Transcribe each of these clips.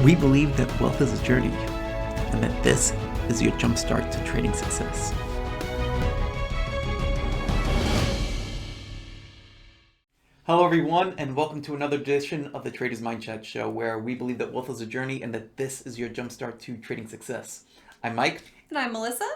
We believe that wealth is a journey, and that this is your jumpstart to trading success. Hello everyone, and welcome to another edition of the Trader's Mindchat Show, where we believe that wealth is a journey and that this is your jumpstart to trading success. I'm Mike. And I'm Melissa.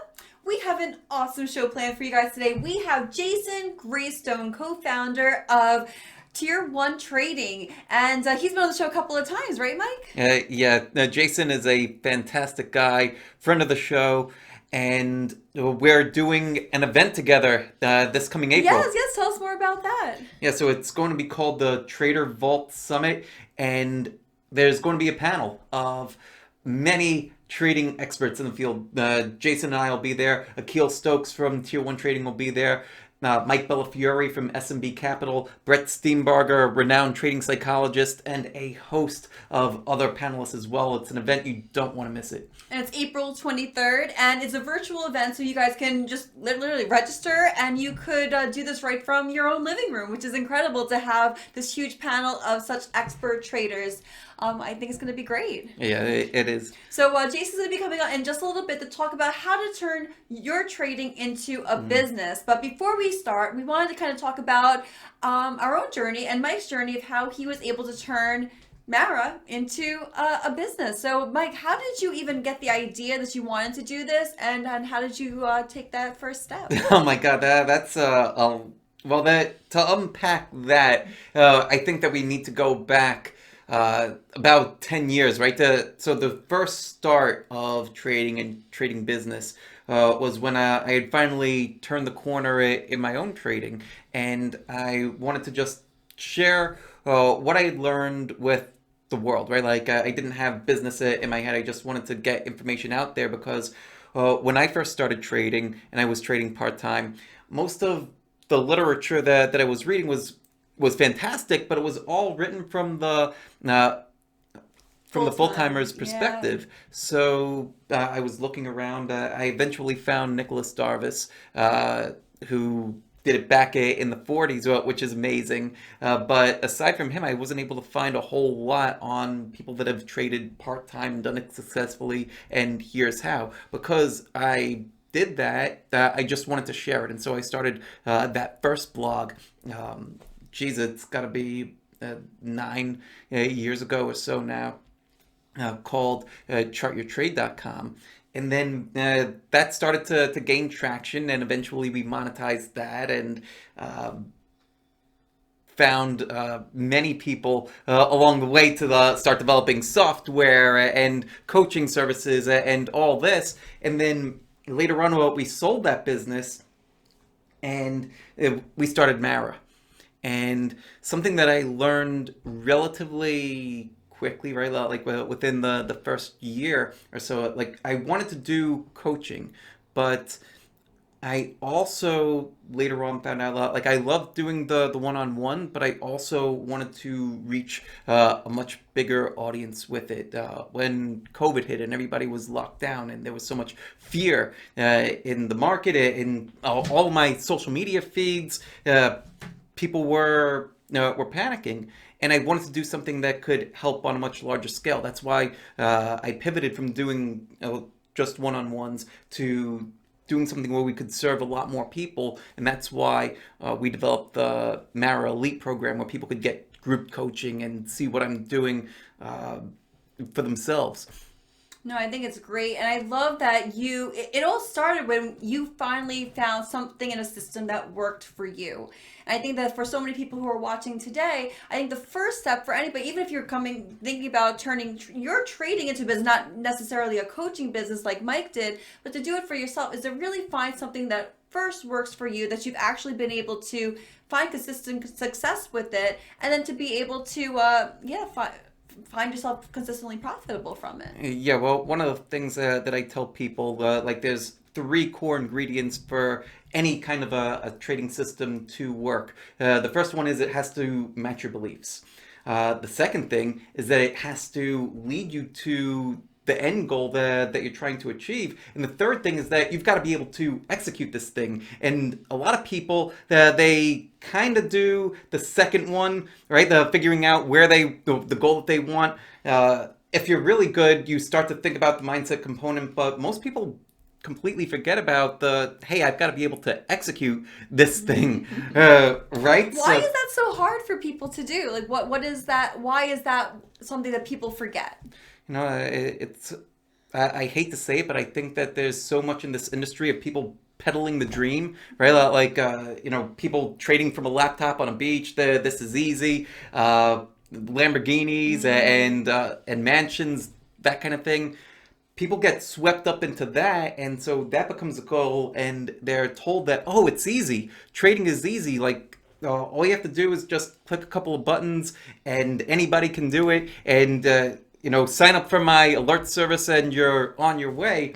We have an awesome show planned for you guys today. We have Jason Graystone, co-founder of Tier 1 Trading, and he's been on the show a couple of times, right, Mike? Jason is a fantastic guy, friend of the show, and we're doing an event together this coming April. Yes, tell us more about that. Yeah, so it's going to be called the Trader Vault Summit, and there's going to be a panel of many trading experts in the field. Jason and I will be there. Akil Stokes from Tier 1 Trading will be there. Mike Bellafiore from S&B Capital, Brett Steenbarger, a renowned trading psychologist, and a host of other panelists as well. It's an event you don't want to miss it. And it's April 23rd, and it's a virtual event, so you guys can just literally register, and you could do this right from your own living room, which is incredible to have this huge panel of such expert traders. I think it's going to be great. Yeah, it is. So Jason's going to be coming on in just a little bit to talk about how to turn your trading into a business. But before we start, we wanted to kind of talk about our own journey and Mike's journey of how he was able to turn Mara into a business. So Mike, how did you even get the idea that you wanted to do this, and how did you take that first step? Oh my God, that's well, that to unpack that, I think that we need to go back about 10 years, right? So the first start of trading and trading business was when I had finally turned the corner in my own trading, and I wanted to just share what I had learned with the world, right? Like I didn't have business in my head. I just wanted to get information out there because when I first started trading and I was trading part-time, most of the literature that I was reading was fantastic, but it was all written from the full-timer's perspective. Yeah. So I was looking around. I eventually found Nicholas Darvis, who did it back in the 40s, which is amazing. But aside from him, I wasn't able to find a whole lot on people that have traded part-time and done it successfully, and here's how. Because I did that, I just wanted to share it. And so I started that first blog. It's got to be 9 years ago or so now, called chartyourtrade.com. And then that started to gain traction, and eventually we monetized that and found many people along the way to start developing software and coaching services and all this. And then later on, we sold that business and we started Mara. And something that I learned relatively quickly, right, like within the first year or so, like I wanted to do coaching, but I also later on found out like I loved doing the one-on-one, but I also wanted to reach a much bigger audience with it. When COVID hit and everybody was locked down and there was so much fear in the market, in all my social media feeds, people were panicking, and I wanted to do something that could help on a much larger scale. That's why I pivoted from doing just one-on-ones to doing something where we could serve a lot more people, and that's why we developed the Mara Elite program, where people could get group coaching and see what I'm doing for themselves. No, I think it's great. And I love that it all started when you finally found something in a system that worked for you. And I think that for so many people who are watching today, I think the first step for anybody, even if you're thinking about turning your trading into business, not necessarily a coaching business like Mike did, but to do it for yourself, is to really find something that first works for you, that you've actually been able to find consistent success with it, and then to be able to, find yourself consistently profitable from it. Yeah, well, one of the things that I tell people, like there's 3 core ingredients for any kind of a trading system to work. The first one is it has to match your beliefs. The second thing is that it has to lead you to the end goal that you're trying to achieve. And the third thing is that you've got to be able to execute this thing. And a lot of people, they kind of do the second one, right? The figuring out where the goal that they want, if you're really good, you start to think about the mindset component, but most people completely forget about the, hey, I've got to be able to execute this thing, right? Why is that so hard for people to do? Like, what is that? Why is that something that people forget? It's, I hate to say it, but I think that there's so much in this industry of people peddling the dream, right? Like, people trading from a laptop on a beach. This is easy. Lamborghinis and mansions, that kind of thing. People get swept up into that, and so that becomes a goal, and they're told that, oh, it's easy. Trading is easy. Like, all you have to do is just click a couple of buttons, and anybody can do it, and sign up for my alert service, and you're on your way.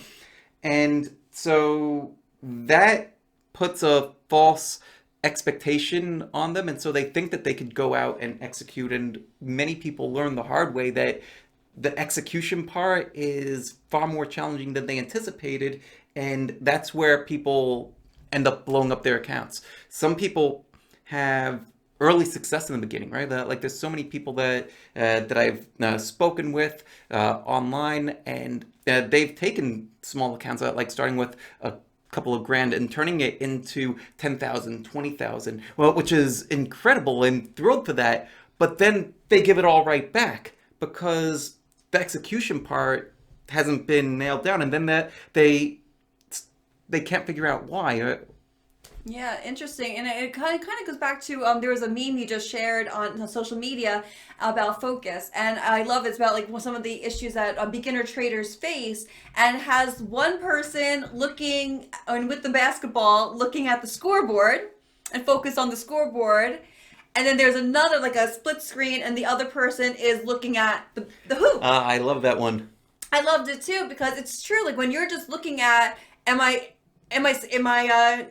And so that puts a false expectation on them, and so they think that they could go out and execute. And many people learn the hard way that the execution part is far more challenging than they anticipated, and that's where people end up blowing up their accounts. Some people have early success in the beginning, right? Like, there's so many people that I've spoken with online, and they've taken small accounts, like starting with a couple of grand and turning it into 10,000, 20,000, well, which is incredible, and thrilled for that. But then they give it all right back because the execution part hasn't been nailed down, and then they can't figure out why. Yeah, interesting. And it kind of goes back to there was a meme you just shared on social media about focus, and I love it. It's about like some of the issues that beginner traders face, and has one person looking and with the basketball looking at the scoreboard and focus on the scoreboard. And then there's another, like a split screen, and the other person is looking at the hoop. I love that one. I loved it too, because it's true. Like, when you're just looking at, am I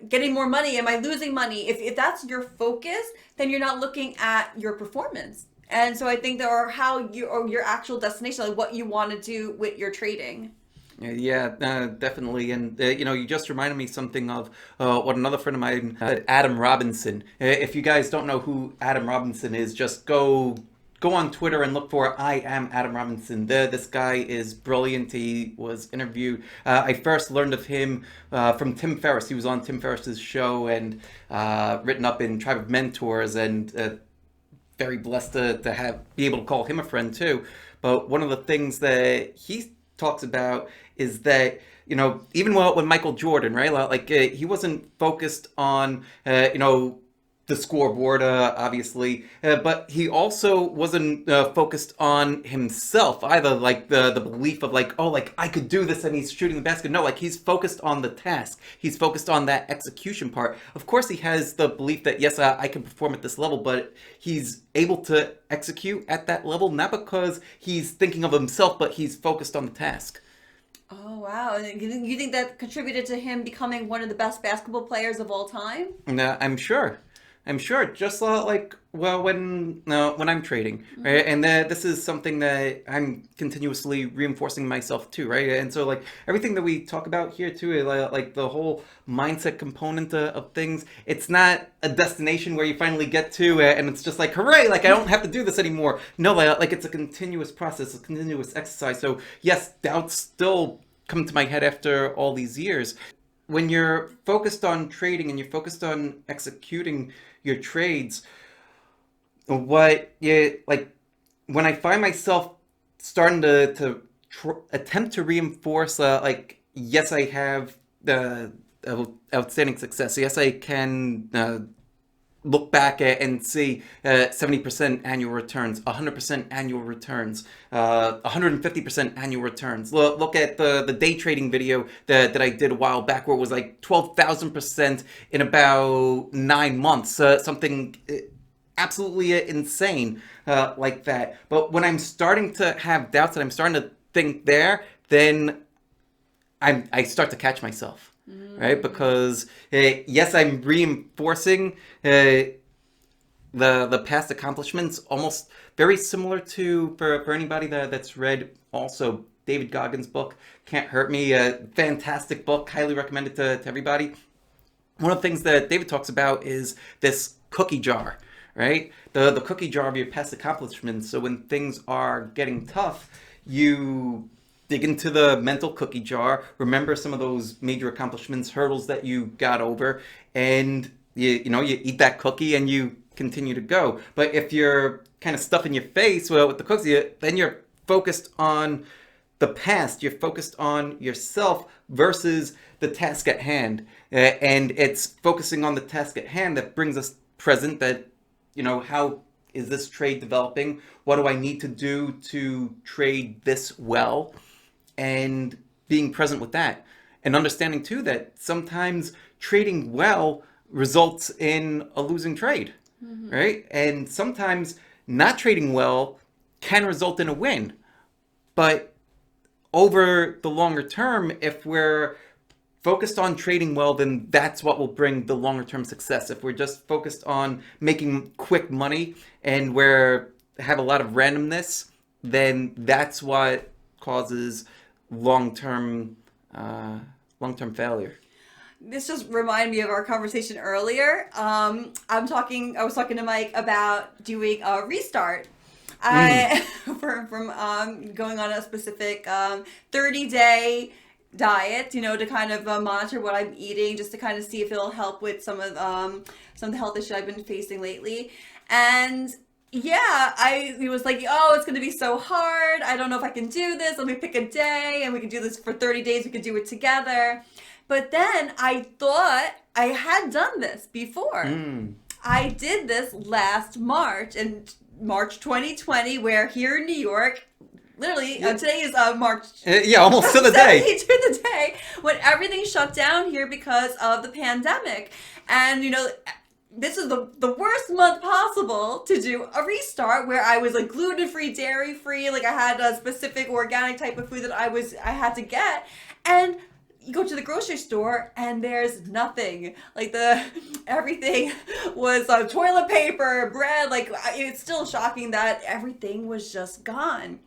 getting more money? Am I losing money? If that's your focus, then you're not looking at your performance. And so I think that, or how you, or your actual destination, like what you want to do with your trading. Yeah, definitely. And, you just reminded me something of what another friend of mine, Adam Robinson. If you guys don't know who Adam Robinson is, just go on Twitter and look for I am Adam Robinson. This guy is brilliant. He was interviewed. I first learned of him from Tim Ferriss. He was on Tim Ferriss's show and written up in Tribe of Mentors, and very blessed to be able to call him a friend too. But one of the things that he talks about is that, even when Michael Jordan, right, like he wasn't focused on, the scoreboard, obviously, but he also wasn't focused on himself either, like the belief of like, oh, like I could do this, and he's shooting the basket. No, like he's focused on the task. He's focused on that execution part. Of course, he has the belief that, yes, I can perform at this level, but he's able to execute at that level, not because he's thinking of himself, but he's focused on the task. Oh, wow. You think that contributed to him becoming one of the best basketball players of all time? No, I'm sure. Just like, well, when I'm trading, right? And this is something that I'm continuously reinforcing myself too, right? And so, like, everything that we talk about here too, like the whole mindset component of things, it's not a destination where you finally get to and it's just like, hooray, like I don't have to do this anymore. No, like it's a continuous process, a continuous exercise. So yes, doubts still come to my head after all these years. When you're focused on trading and you're focused on executing your trades, when I find myself starting to attempt to reinforce, like, yes, I have outstanding success. Yes, I can look back at and see 70% annual returns, 100% annual returns, 150% annual returns. Look at the day trading video that I did a while back, where it was like 12,000% in about 9 months, something absolutely insane like that. But when I'm starting to have doubts and I'm starting to think there, then I start to catch myself. Right, because yes, I'm reinforcing the past accomplishments, almost very similar to for anybody that's read also David Goggins' book Can't Hurt Me, a fantastic book, highly recommended to everybody. One of the things that David talks about is this cookie jar, right? The cookie jar of your past accomplishments. So when things are getting tough, you dig into the mental cookie jar, remember some of those major accomplishments, hurdles that you got over, and you eat that cookie and you continue to go. But if you're kind of stuffing your face with the cookie, then you're focused on the past, you're focused on yourself versus the task at hand. And it's focusing on the task at hand that brings us present, that, how is this trade developing? What do I need to do to trade this well? And being present with that. And understanding too that sometimes trading well results in a losing trade, right? And sometimes not trading well can result in a win. But over the longer term, if we're focused on trading well, then that's what will bring the longer term success. If we're just focused on making quick money and have a lot of randomness, then that's what causes long-term failure. This just reminded me of our conversation earlier. I was talking to Mike about doing a restart. From going on a specific 30-day diet, to kind of monitor what I'm eating, just to kind of see if it'll help with some of the health issues I've been facing lately. And yeah, he was like, oh, it's going to be so hard. I don't know if I can do this. Let me pick a day and we can do this for 30 days. We could do it together. But then I thought I had done this before. I did this last March, in March 2020, where here in New York, literally, today is March. Almost to the day. To the day when everything shut down here because of the pandemic. And, this is the worst month possible to do a restart, where I was like gluten-free, dairy-free. Like I had a specific organic type of food that I had to get. And you go to the grocery store and there's nothing. Like everything was toilet paper, bread. Like it's still shocking that everything was just gone.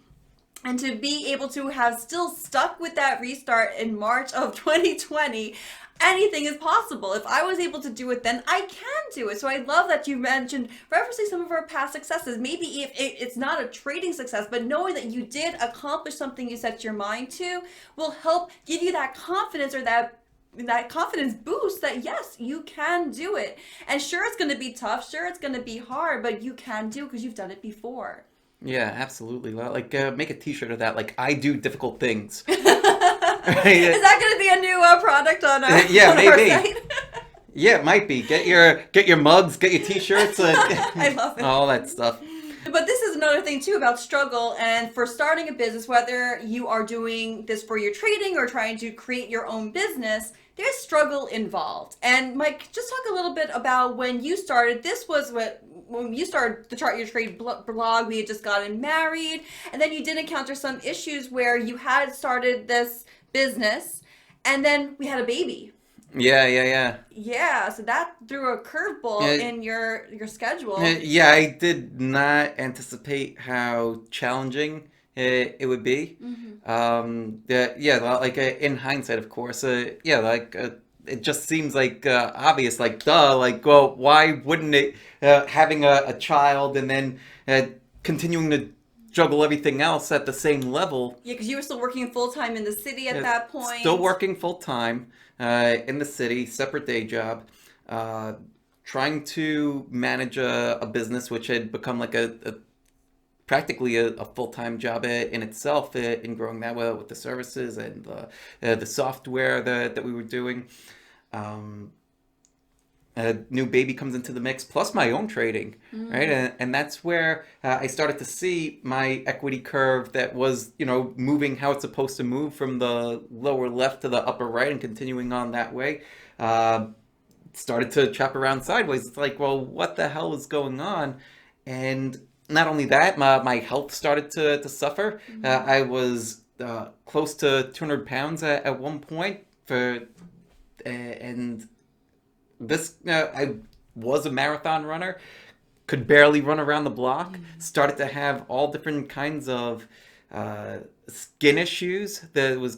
And to be able to have still stuck with that restart in March of 2020, anything is possible. If I was able to do it then, I can do it. So I love that you mentioned referencing some of our past successes. Maybe if it's not a trading success, but knowing that you did accomplish something you set your mind to will help give you that confidence, or that confidence boost that yes, you can do it. And sure, it's going to be tough. Sure, it's going to be hard, but you can do it because you've done it before. Yeah, absolutely. Like, make a T-shirt of that. Like, I do difficult things. Right? Is that going to be a new product on our, yeah, on maybe. our site? Yeah, it might be. Get your mugs, get your T-shirts, I love it. all that stuff. But this is another thing too about struggle, and for starting a business, whether you are doing this for your trading or trying to create your own business, there's struggle involved. And Mike, just talk a little bit about when you started. This was when you started the Chart Your Trade blog, we had just gotten married, and then you did encounter some issues where you had started this business, and then we had a baby. Yeah, so that threw a curveball in your schedule. I did not anticipate how challenging it would be. Like in hindsight, of course, it just seems like obvious, like duh, like, well, why wouldn't it, having a child and then continuing to juggle everything else at the same level. Yeah, because you were still working full-time in the city at that point. Still working full-time in the city, separate day job, trying to manage a business which had become like practically a full-time job in itself, in growing that with the services and the software that we were doing. A new baby comes into the mix, plus my own trading, right? And that's where I started to see my equity curve that was, moving how it's supposed to move from the lower left to the upper right and continuing on that way. Started to chop around sideways. It's like, well, what the hell is going on? And not only that, my health started to suffer. I was close to 200 pounds at one point, and this, I was a marathon runner, could barely run around the block, started to have all different kinds of skin issues that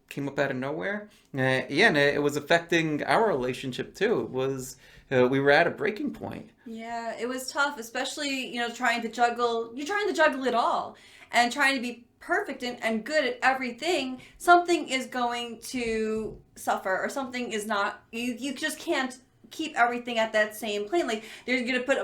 came up out of nowhere. And it was affecting our relationship too. It was we were at a breaking point. Yeah, it was tough, especially, trying to juggle, you're trying to juggle it all and trying to be perfect and good at everything. Something is going to suffer or something is not, you just can't keep everything at that same plane. Like you're going to put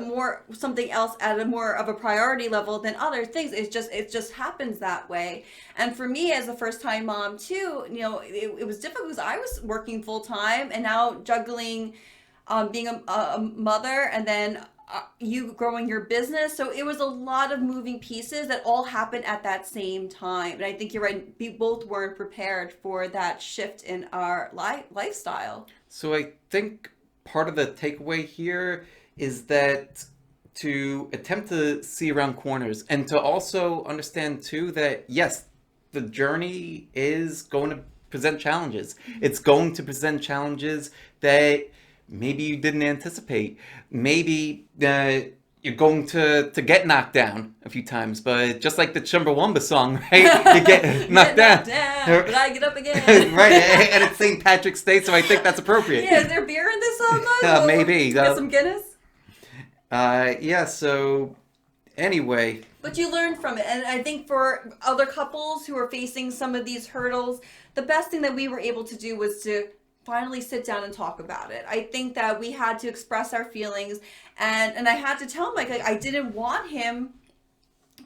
something else at a more of a priority level than other things. It just happens that way. And for me as a first time mom too, it was difficult because I was working full time and now juggling being a mother and then you growing your business. So it was a lot of moving pieces that all happened at that same time. And I think you're right. We both weren't prepared for that shift in our lifestyle. So I think part of the takeaway here is that to attempt to see around corners and to also understand too that yes, the journey is going to present challenges. It's going to present challenges that maybe you didn't anticipate. Maybe you're going to get knocked down a few times, but just like the Chumbawamba song, right? You get knocked down, but I get up again. Right? And it's St. Patrick's Day, so I think that's appropriate. Yeah, is there beer in this song? Though? Maybe. Get some Guinness? Yeah, so anyway. But you learn from it. And I think for other couples who are facing some of these hurdles, the best thing that we were able to do was to finally sit down and talk about it. I think that we had to express our feelings and I had to tell him like I didn't want him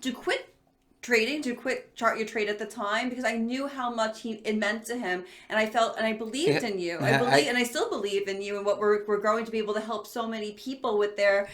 to quit trading, to quit Chart Your Trade at the time because I knew how much it meant to him and I felt and I believed in you. And I still believe in you and what we're growing to be able to help so many people with their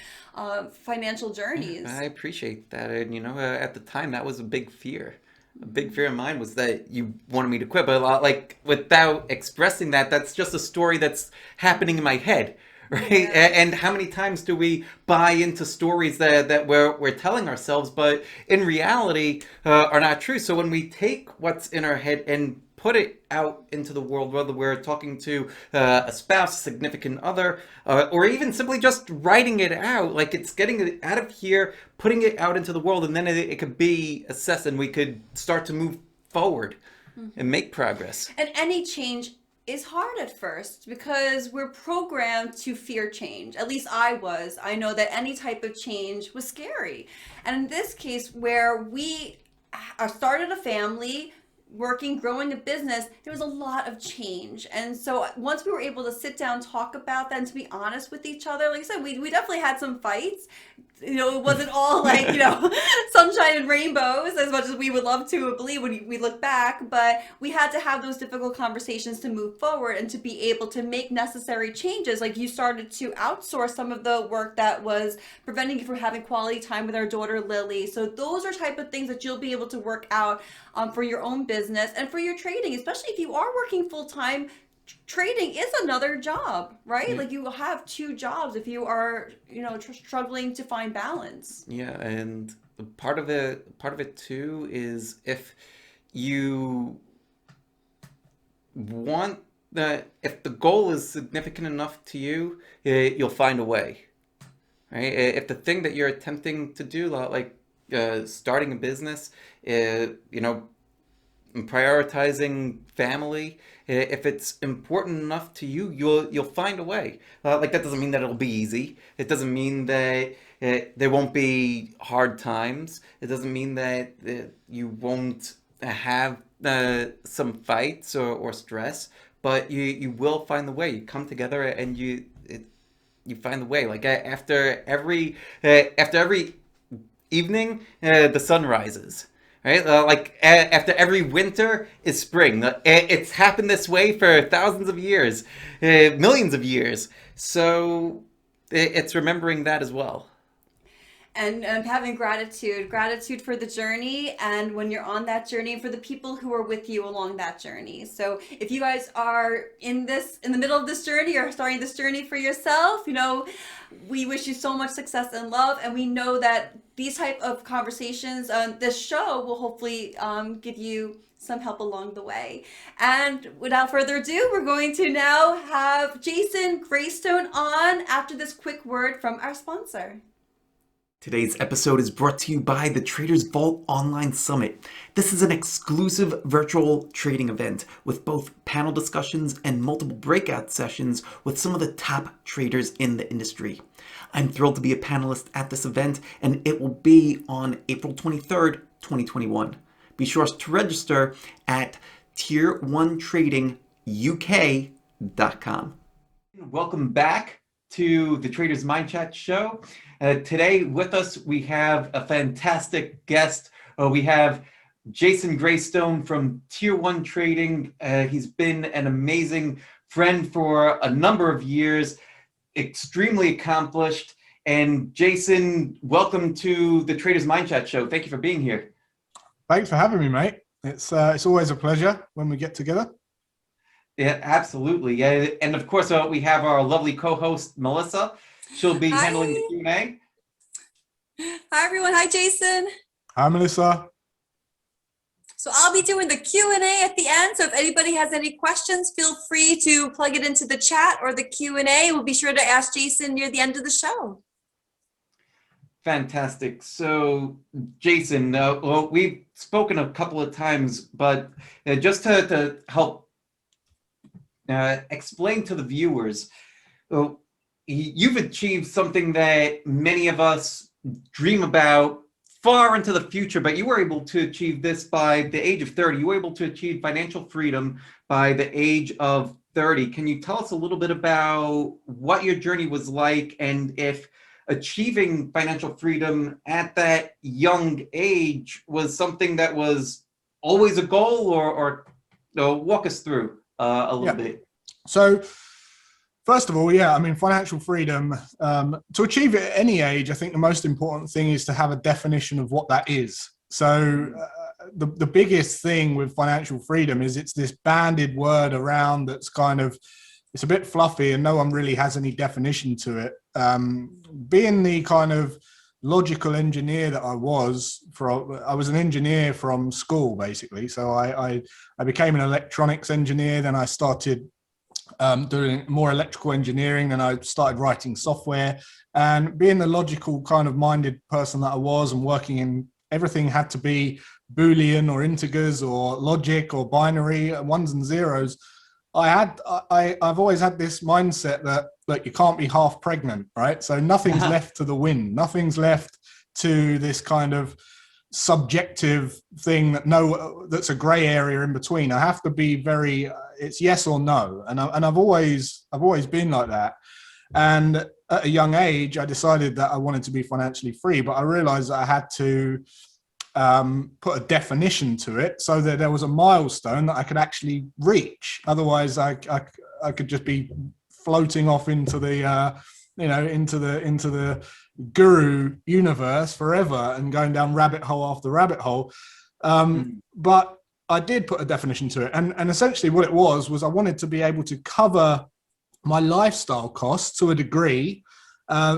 financial journeys. I appreciate that. And at the time that was a big fear. A big fear of mine was that you wanted me to quit, but like without expressing that, that's just a story that's happening in my head, right? Yeah. And how many times do we buy into stories that we're telling ourselves, but in reality are not true? So when we take what's in our head and put it out into the world, whether we're talking to a spouse, significant other, or even simply just writing it out, like it's getting it out of here, putting it out into the world, and then it could be assessed and we could start to move forward and make progress. And any change is hard at first because we're programmed to fear change. At least I was. I know that any type of change was scary. And in this case, where we started a family, working, growing a business, there was a lot of change. And so once we were able to sit down, talk about that, and to be honest with each other, like I said, we definitely had some fights. It wasn't all like, sunshine and rainbows as much as we would love to believe when we look back, but we had to have those difficult conversations to move forward and to be able to make necessary changes. Like you started to outsource some of the work that was preventing you from having quality time with our daughter, Lily. So those are type of things that you'll be able to work out for your own business and for your trading, especially if you are working full time. Trading is another job, right? Yeah. Like you have two jobs if you are, struggling to find balance. Yeah, and part of it too is if you want if the goal is significant enough to you, you'll find a way, right? If the thing that you're attempting to do, like starting a business, prioritizing family, if it's important enough to you, you'll find a way. Like that doesn't mean that it'll be easy. It doesn't mean that there won't be hard times. It doesn't mean that you won't have some fights or stress. But you will find the way. You come together and you find the way. Like after every evening, the sun rises. Right, like after every winter is spring. It's happened this way for thousands of years, millions of years. So it's remembering that as well. And having gratitude for the journey, and when you're on that journey, for the people who are with you along that journey. So if you guys are in the middle of this journey or starting this journey for yourself, we wish you so much success and love, and we know that these type of conversations on this show will hopefully give you some help along the way. And without further ado, we're going to now have Jason Graystone on after this quick word from our sponsor. Today's episode is brought to you by the Traders Vault Online Summit. This is an exclusive virtual trading event with both panel discussions and multiple breakout sessions with some of the top traders in the industry. I'm thrilled to be a panelist at this event, and it will be on April 23rd, 2021. Be sure to register at tier1tradinguk.com. Welcome back to the Traders Mindchat show. Today with us, we have a fantastic guest. We have Jason Graystone from Tier 1 Trading. He's been an amazing friend for a number of years, extremely accomplished. And Jason, welcome to the Traders Mindchat show. Thank you for being here. Thanks for having me, mate. It's always a pleasure when we get together. Yeah, absolutely. Yeah, and of course, we have our lovely co-host, Melissa. She'll be handling the Q&A. Hi, everyone. Hi, Jason. Hi, Melissa. So I'll be doing the Q&A at the end. So if anybody has any questions, feel free to plug it into the chat or the Q&A. We'll be sure to ask Jason near the end of the show. Fantastic. So, Jason, well, we've spoken a couple of times, but just to help explain to the viewers, you've achieved something that many of us dream about far into the future, but you were able to achieve this by the age of 30. You were able to achieve financial freedom by the age of 30. Can you tell us a little bit about what your journey was like, and if achieving financial freedom at that young age was something that was always a goal, or walk us through a little bit? So, first of all, I mean, financial freedom, to achieve it at any age, I think the most important thing is to have a definition of what that is. So the biggest thing with financial freedom is it's this bandied word around that's kind of, it's a bit fluffy and no one really has any definition to it. Being the kind of logical engineer that I was an engineer from school, basically. So I became an electronics engineer, then I started doing more electrical engineering, and I started writing software. And being the logical kind of minded person that I was, and working in everything had to be Boolean or integers or logic or binary, ones and zeros. I've always had this mindset that you can't be half pregnant, right? So nothing's left to the wind. Nothing's left to this kind of subjective thing that's a gray area in between. I have to be very, it's yes or no. And I've always been like that. And at a young age, I decided that I wanted to be financially free, but I realized that I had to put a definition to it so that there was a milestone that I could actually reach. Otherwise I could just be floating off into the into the guru universe forever and going down rabbit hole after rabbit hole. But I did put a definition to it, and essentially what it was I wanted to be able to cover my lifestyle costs to a degree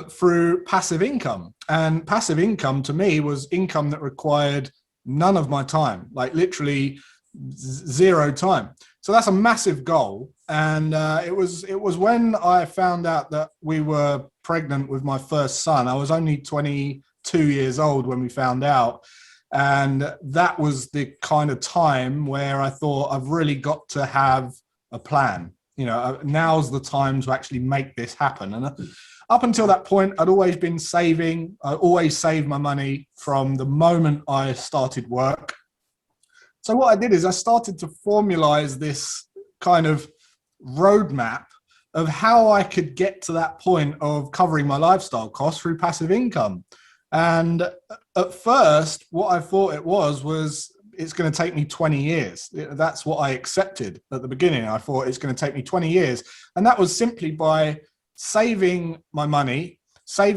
through passive income. And passive income to me was income that required none of my time, like literally zero time. So that's a massive goal. And it was when I found out that we were pregnant with my first son. I was only 22 years old when we found out. And that was the kind of time where I thought, I've really got to have a plan. Now's the time to actually make this happen. And up until that point, I'd always been saving. I always saved my money from the moment I started work. So what I did is I started to formalize this kind of roadmap of how I could get to that point of covering my lifestyle costs through passive income. And at first, what I thought it was it's going to take me 20 years. That's what I accepted at the beginning. I thought it's going to take me 20 years. And that was simply by saving my money, I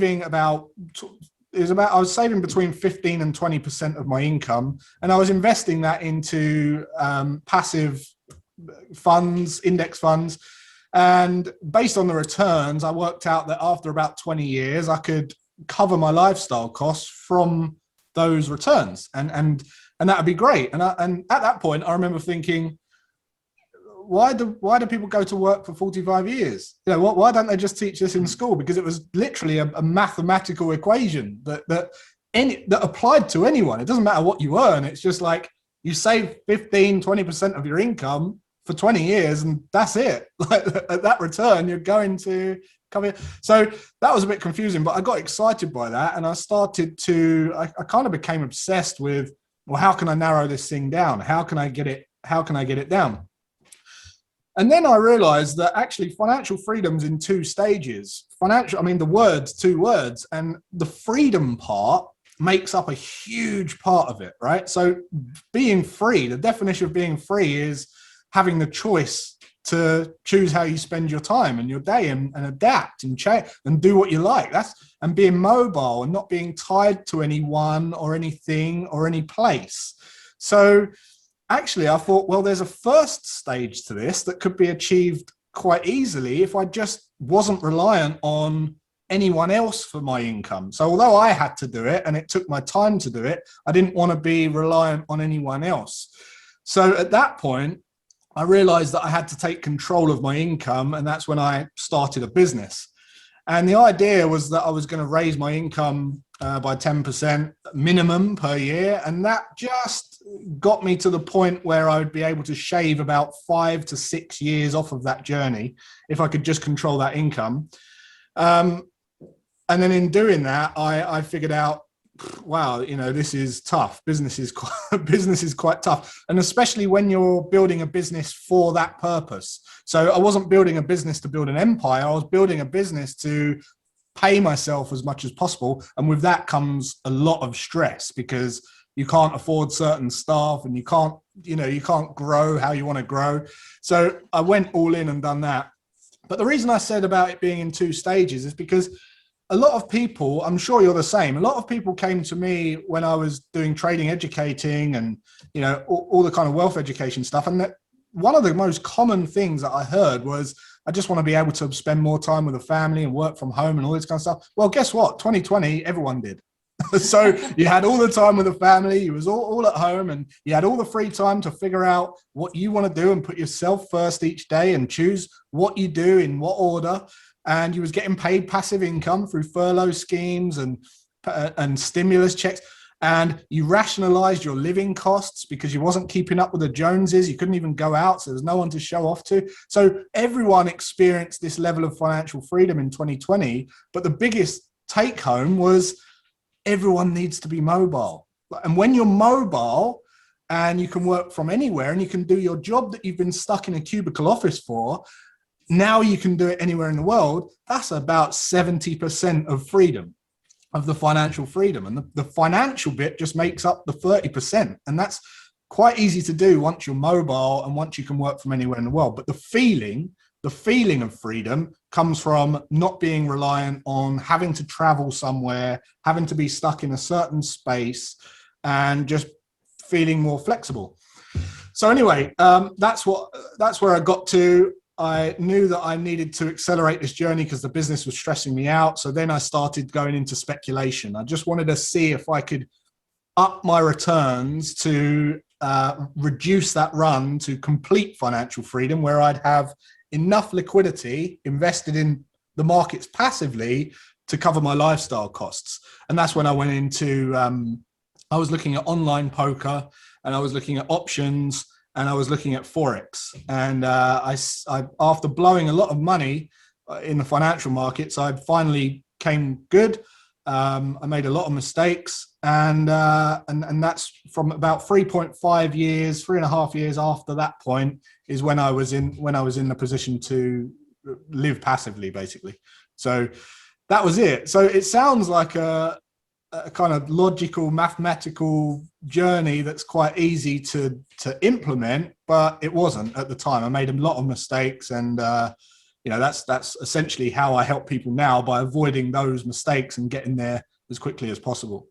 was saving between 15 and 20% of my income. And I was investing that into passive funds, index funds. And based on the returns, I worked out that after about 20 years, I could cover my lifestyle costs from those returns. And that would be great. And at that point, I remember thinking, why do people go to work for 45 years? You know, why don't they just teach this in school? Because it was literally a mathematical equation that applied to anyone. It doesn't matter what you earn. It's just like you save 15-20% of your income for 20 years and that's it. Like at that return, you're going to come in. So that was a bit confusing, but I got excited by that. And I started to, I kind of became obsessed with, well, how can I narrow this thing down? How can I get it down? And then I realized that actually financial freedom's in two stages. Financial, I mean, the word's two words, and the freedom part makes up a huge part of it, right? So being free, the definition of being free is having the choice to choose how you spend your time and your day and adapt and change and do what you like. And being mobile and not being tied to anyone or anything or any place. So actually, I thought, well, there's a first stage to this that could be achieved quite easily if I just wasn't reliant on anyone else for my income. So although I had to do it and it took my time to do it, I didn't want to be reliant on anyone else. So at that point, I realized that I had to take control of my income, and that's when I started a business. And the idea was that I was going to raise my income by 10% minimum per year. And that just got me to the point where I would be able to shave about 5 to 6 years off of that journey if I could just control that income. And then in doing that, I figured out, wow, you know, this is tough. Business is quite tough. And especially when you're building a business for that purpose. So I wasn't building a business to build an empire. I was building a business to pay myself as much as possible. And with that comes a lot of stress because you can't afford certain staff and you can't grow how you want to grow. So I went all in and done that. But the reason I said about it being in two stages is because a lot of people, I'm sure you're the same, a lot of people came to me when I was doing trading, educating, and you know, all the kind of wealth education stuff. And that one of the most common things that I heard was, I just want to be able to spend more time with the family and work from home and all this kind of stuff. Well, guess what? 2020, everyone did. So you had all the time with the family, you was all at home, and you had all the free time to figure out what you want to do and put yourself first each day and choose what you do in what order. And you was getting paid passive income through furlough schemes and stimulus checks. And you rationalized your living costs because you wasn't keeping up with the Joneses. You couldn't even go out, so there's no one to show off to. So everyone experienced this level of financial freedom in 2020. But the biggest take home was everyone needs to be mobile. And when you're mobile and you can work from anywhere and you can do your job that you've been stuck in a cubicle office for, now you can do it anywhere in the world. That's about 70% of freedom, of the financial freedom. And the financial bit just makes up the 30%. And that's quite easy to do once you're mobile and once you can work from anywhere in the world. But the feeling of freedom comes from not being reliant on having to travel somewhere, having to be stuck in a certain space, and just feeling more flexible. So anyway, that's where I got to. I knew that I needed to accelerate this journey because the business was stressing me out. So then I started going into speculation. I just wanted to see if I could up my returns to reduce that run to complete financial freedom, where I'd have enough liquidity invested in the markets passively to cover my lifestyle costs. And that's when I went into, I was looking at online poker, and I was looking at options, and I was looking at Forex. And I after blowing a lot of money in the financial markets, I finally came good. I made a lot of mistakes, and that's from about 3.5 years, 3.5 years after that point is when I was in the position to live passively, basically. So that was it. So it sounds like a kind of logical, mathematical journey that's quite easy to implement, but it wasn't at the time. I made a lot of mistakes, and you know, that's essentially how I help people now, by avoiding those mistakes and getting there as quickly as possible.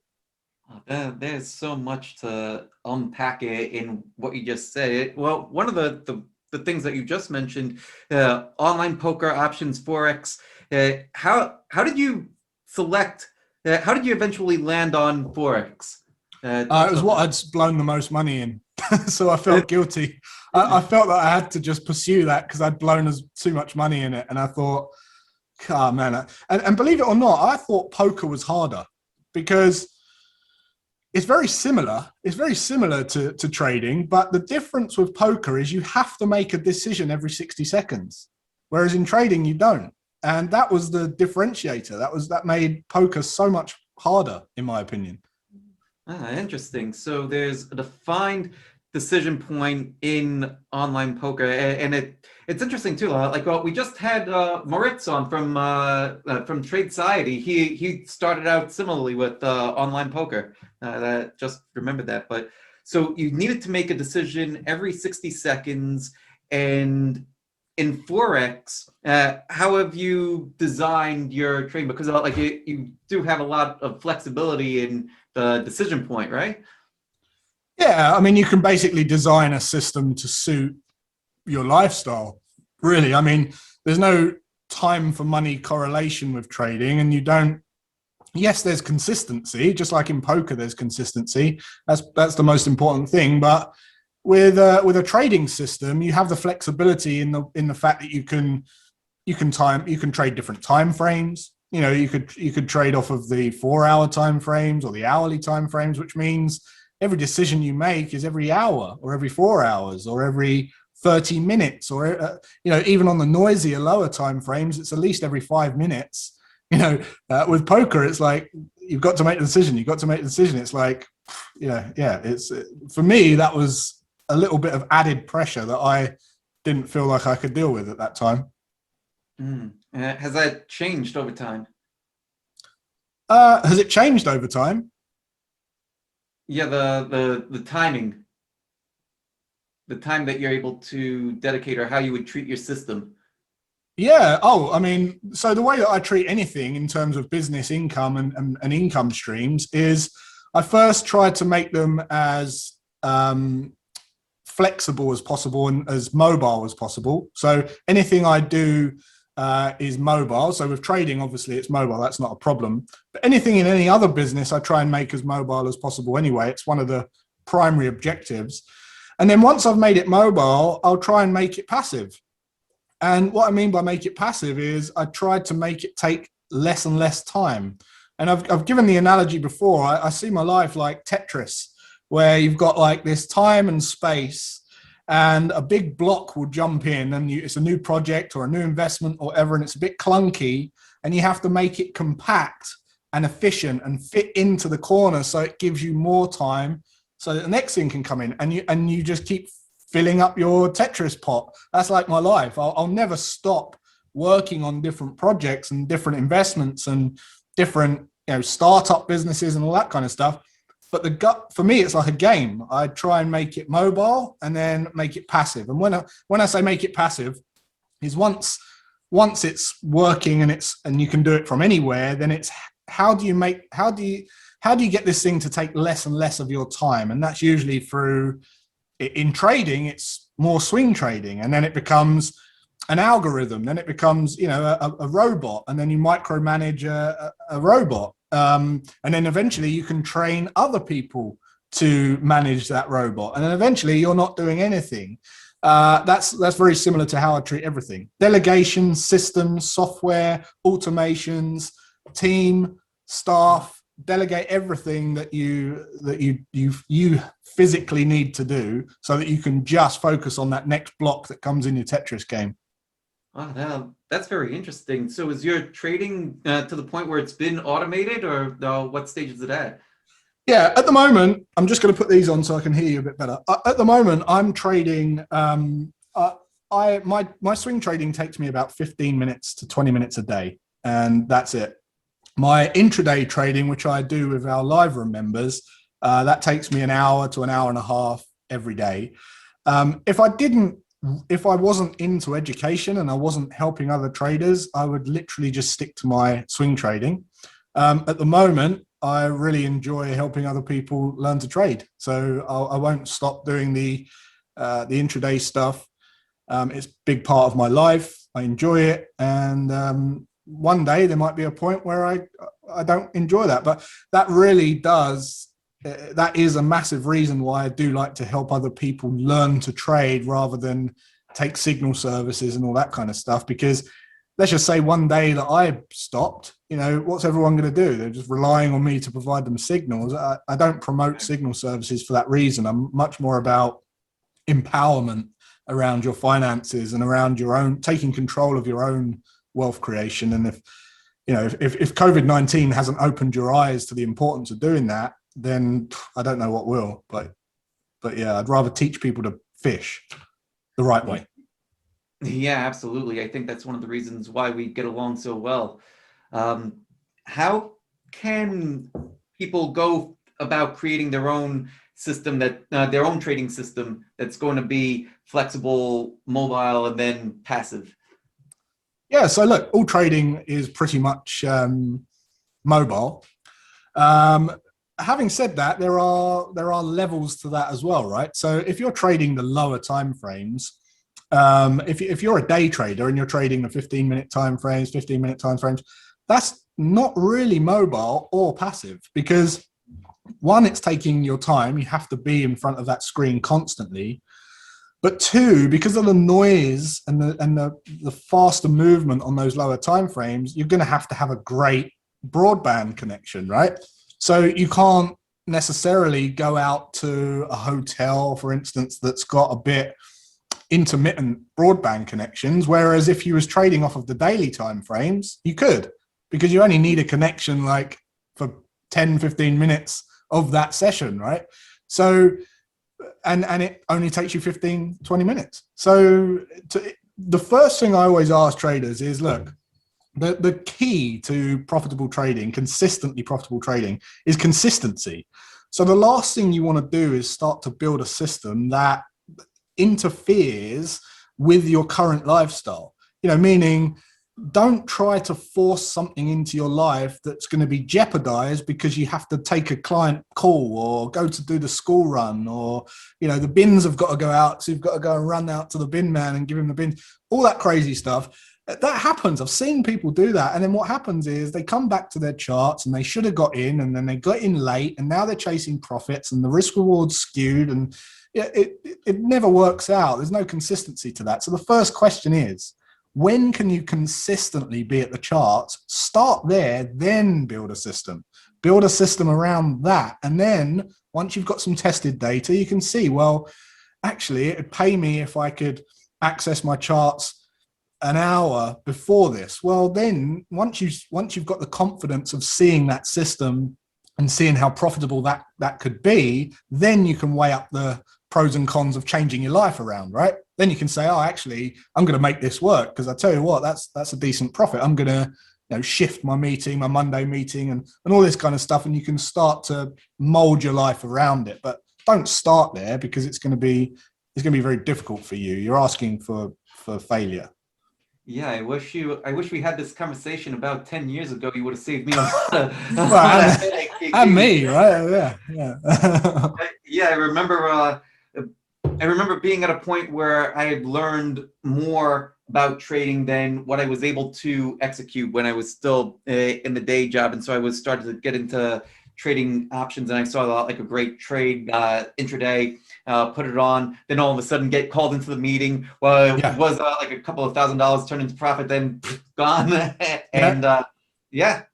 There's so much to unpack in what you just said. Well, one of the things that you just mentioned, online poker, options, Forex, how did you select? How did you eventually land on Forex? It was what I'd blown the most money in. So I felt guilty. I felt that I had to just pursue that because I'd blown too much money in it. And I thought, oh man. And believe it or not, I thought poker was harder because it's very similar. It's very similar to trading, but the difference with poker is you have to make a decision every 60 seconds, whereas in trading you don't. And that was the differentiator. That made poker so much harder, in my opinion. Interesting. So there's a defined decision point in online poker, and it's interesting too. We just had Moritz on from Trade Society. He started out similarly with online poker. I just remembered that. But so you needed to make a decision every 60 seconds, and in Forex, how have you designed your trading? Because you do have a lot of flexibility in the decision point, right? Yeah, I mean, you can basically design a system to suit your lifestyle, really. I mean, there's no time for money correlation with trading, and you don't. Yes, there's consistency, just like in poker, there's consistency. That's the most important thing. But with a trading system, you have the flexibility in the fact that you can trade different time frames. You know, you could trade off of the 4-hour time frames or the hourly time frames, which means every decision you make is every hour or every 4 hours or every 30 minutes or even on the noisier lower time frames, it's at least every 5 minutes. With poker, it's like you've got to make the decision. It's like, it's for me, that was a little bit of added pressure that I didn't feel like I could deal with at that time. Has that changed over time? Has it changed over time? Yeah, the timing, the time that you're able to dedicate, or how you would treat your system. Yeah. Oh, I mean, so the way that I treat anything in terms of business income and income streams is I first try to make them as flexible as possible and as mobile as possible. So anything I do is mobile. So with trading, obviously it's mobile. That's not a problem. But anything in any other business, I try and make as mobile as possible anyway. It's one of the primary objectives. And then once I've made it mobile, I'll try and make it passive. And what I mean by make it passive is I tried to make it take less and less time. And I've given the analogy before. I see my life like Tetris, where you've got like this time and space, and a big block will jump in, and it's a new project or a new investment or whatever, and it's a bit clunky, and you have to make it compact and efficient and fit into the corner so it gives you more time so that the next thing can come in, and you just keep filling up your Tetris pot. That's like my life. I'll never stop working on different projects and different investments and different startup businesses and all that kind of stuff. But for me, it's like a game. I try and make it mobile and then make it passive. And when I say make it passive, is once it's working and you can do it from anywhere, then it's how do you get this thing to take less and less of your time? And that's usually through, in trading, it's more swing trading, and then it becomes an algorithm, then it becomes a robot, and then you micromanage a robot, and then eventually you can train other people to manage that robot, and then eventually you're not doing anything. That's very similar to how I treat everything: delegation, systems, software, automations, team, staff. Delegate everything that you physically need to do so that you can just focus on that next block that comes in your Tetris game. Oh, that's very interesting. So is your trading to the point where it's been automated, or what stage is it at? Yeah, at the moment, I'm just going to put these on so I can hear you a bit better. At the moment, I'm trading. My swing trading takes me about 15 minutes to 20 minutes a day, and that's it. My intraday trading, which I do with our live room members, that takes me an hour to an hour and a half every day. If I wasn't into education and I wasn't helping other traders, I would literally just stick to my swing trading. At the moment, I really enjoy helping other people learn to trade. So I won't stop doing the intraday stuff. It's a big part of my life. I enjoy it. And one day there might be a point where I don't enjoy that, but that really does that is a massive reason why I do like to help other people learn to trade rather than take signal services and all that kind of stuff. Because let's just say one day that I stopped, what's everyone going to do? They're just relying on me to provide them signals. I don't promote signal services for that reason. I'm much more about empowerment around your finances and around your own, taking control of your own wealth creation. And if COVID-19 hasn't opened your eyes to the importance of doing that, then I don't know what will. But yeah, I'd rather teach people to fish the right way. Yeah, absolutely. I think that's one of the reasons why we get along so well. How can people go about creating their own system, their own trading system that's going to be flexible, mobile, and then passive? Yeah, so look, all trading is pretty much mobile. Having said that, there are levels to that as well, right? So if you're trading the lower time frames, if you're a day trader and you're trading the 15-minute time frames, that's not really mobile or passive, because one, it's taking your time. You have to be in front of that screen constantly. But two, because of the noise and the faster movement on those lower time frames, you're going to have a great broadband connection, right? So you can't necessarily go out to a hotel, for instance, that's got a bit intermittent broadband connections, whereas if you was trading off of the daily time frames, you could, because you only need a connection like for 10-15 minutes of that session, right? So and it only takes you 15-20 minutes. So the first thing I always ask traders is, look, the key to profitable trading, consistently profitable trading, is consistency. So the last thing you want to do is start to build a system that interferes with your current lifestyle, meaning don't try to force something into your life that's going to be jeopardized because you have to take a client call or go to do the school run, or the bins have got to go out, so you've got to go and run out to the bin man and give him the bin, all that crazy stuff. That happens. I've seen people do that, and then what happens is they come back to their charts and they should have got in, and then they got in late, and now they're chasing profits and the risk reward's skewed, and it never works out. There's no consistency to that. So the first question is, when can you consistently be at the charts? Start there, then build a system. Build a system around that. And then once you've got some tested data, you can see, well, actually, it'd pay me if I could access my charts an hour before this. Well, then once you've got the confidence of seeing that system and seeing how profitable that could be, then you can weigh up the pros and cons of changing your life around, right? Then you can say, oh, actually, I'm going to make this work, because I tell you what, that's a decent profit. I'm going to shift my meeting, my Monday meeting, and all this kind of stuff, and you can start to mold your life around it. But don't start there, because it's going to be very difficult for you. You're asking for failure. Yeah, I wish we had this conversation about 10 years ago. You would have saved me a lot of headache. And me, right? Yeah. Yeah, I remember being at a point where I had learned more about trading than what I was able to execute when I was still in the day job, and so I was starting to get into trading options, and I saw like a great trade intraday. Put it on, then all of a sudden get called into the meeting. Well, it was like a couple of $1,000 turned into profit, then gone. And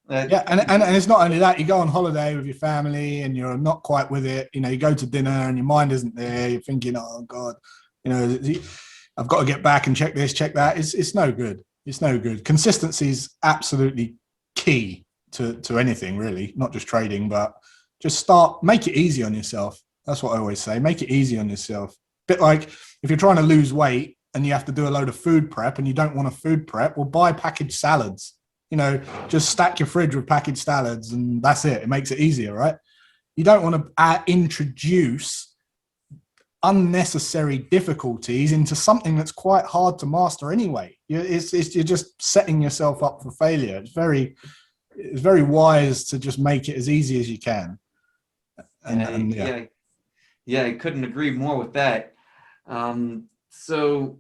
and it's not only that. You go on holiday with your family and you're not quite with it. You go to dinner and your mind isn't there. You're thinking, oh God, I've got to get back and check this, check that. It's no good. It's no good. Consistency is absolutely key to anything, really, not just trading, but just make it easy on yourself. That's what I always say. Make it easy on yourself. Bit like if you're trying to lose weight and you have to do a load of food prep and you don't want a food prep, well, buy packaged salads. Just stack your fridge with packaged salads, and that's it. It makes it easier, right? You don't want to introduce unnecessary difficulties into something that's quite hard to master anyway. You're just setting yourself up for failure. It's very wise to just make it as easy as you can. Yeah, I couldn't agree more with that. So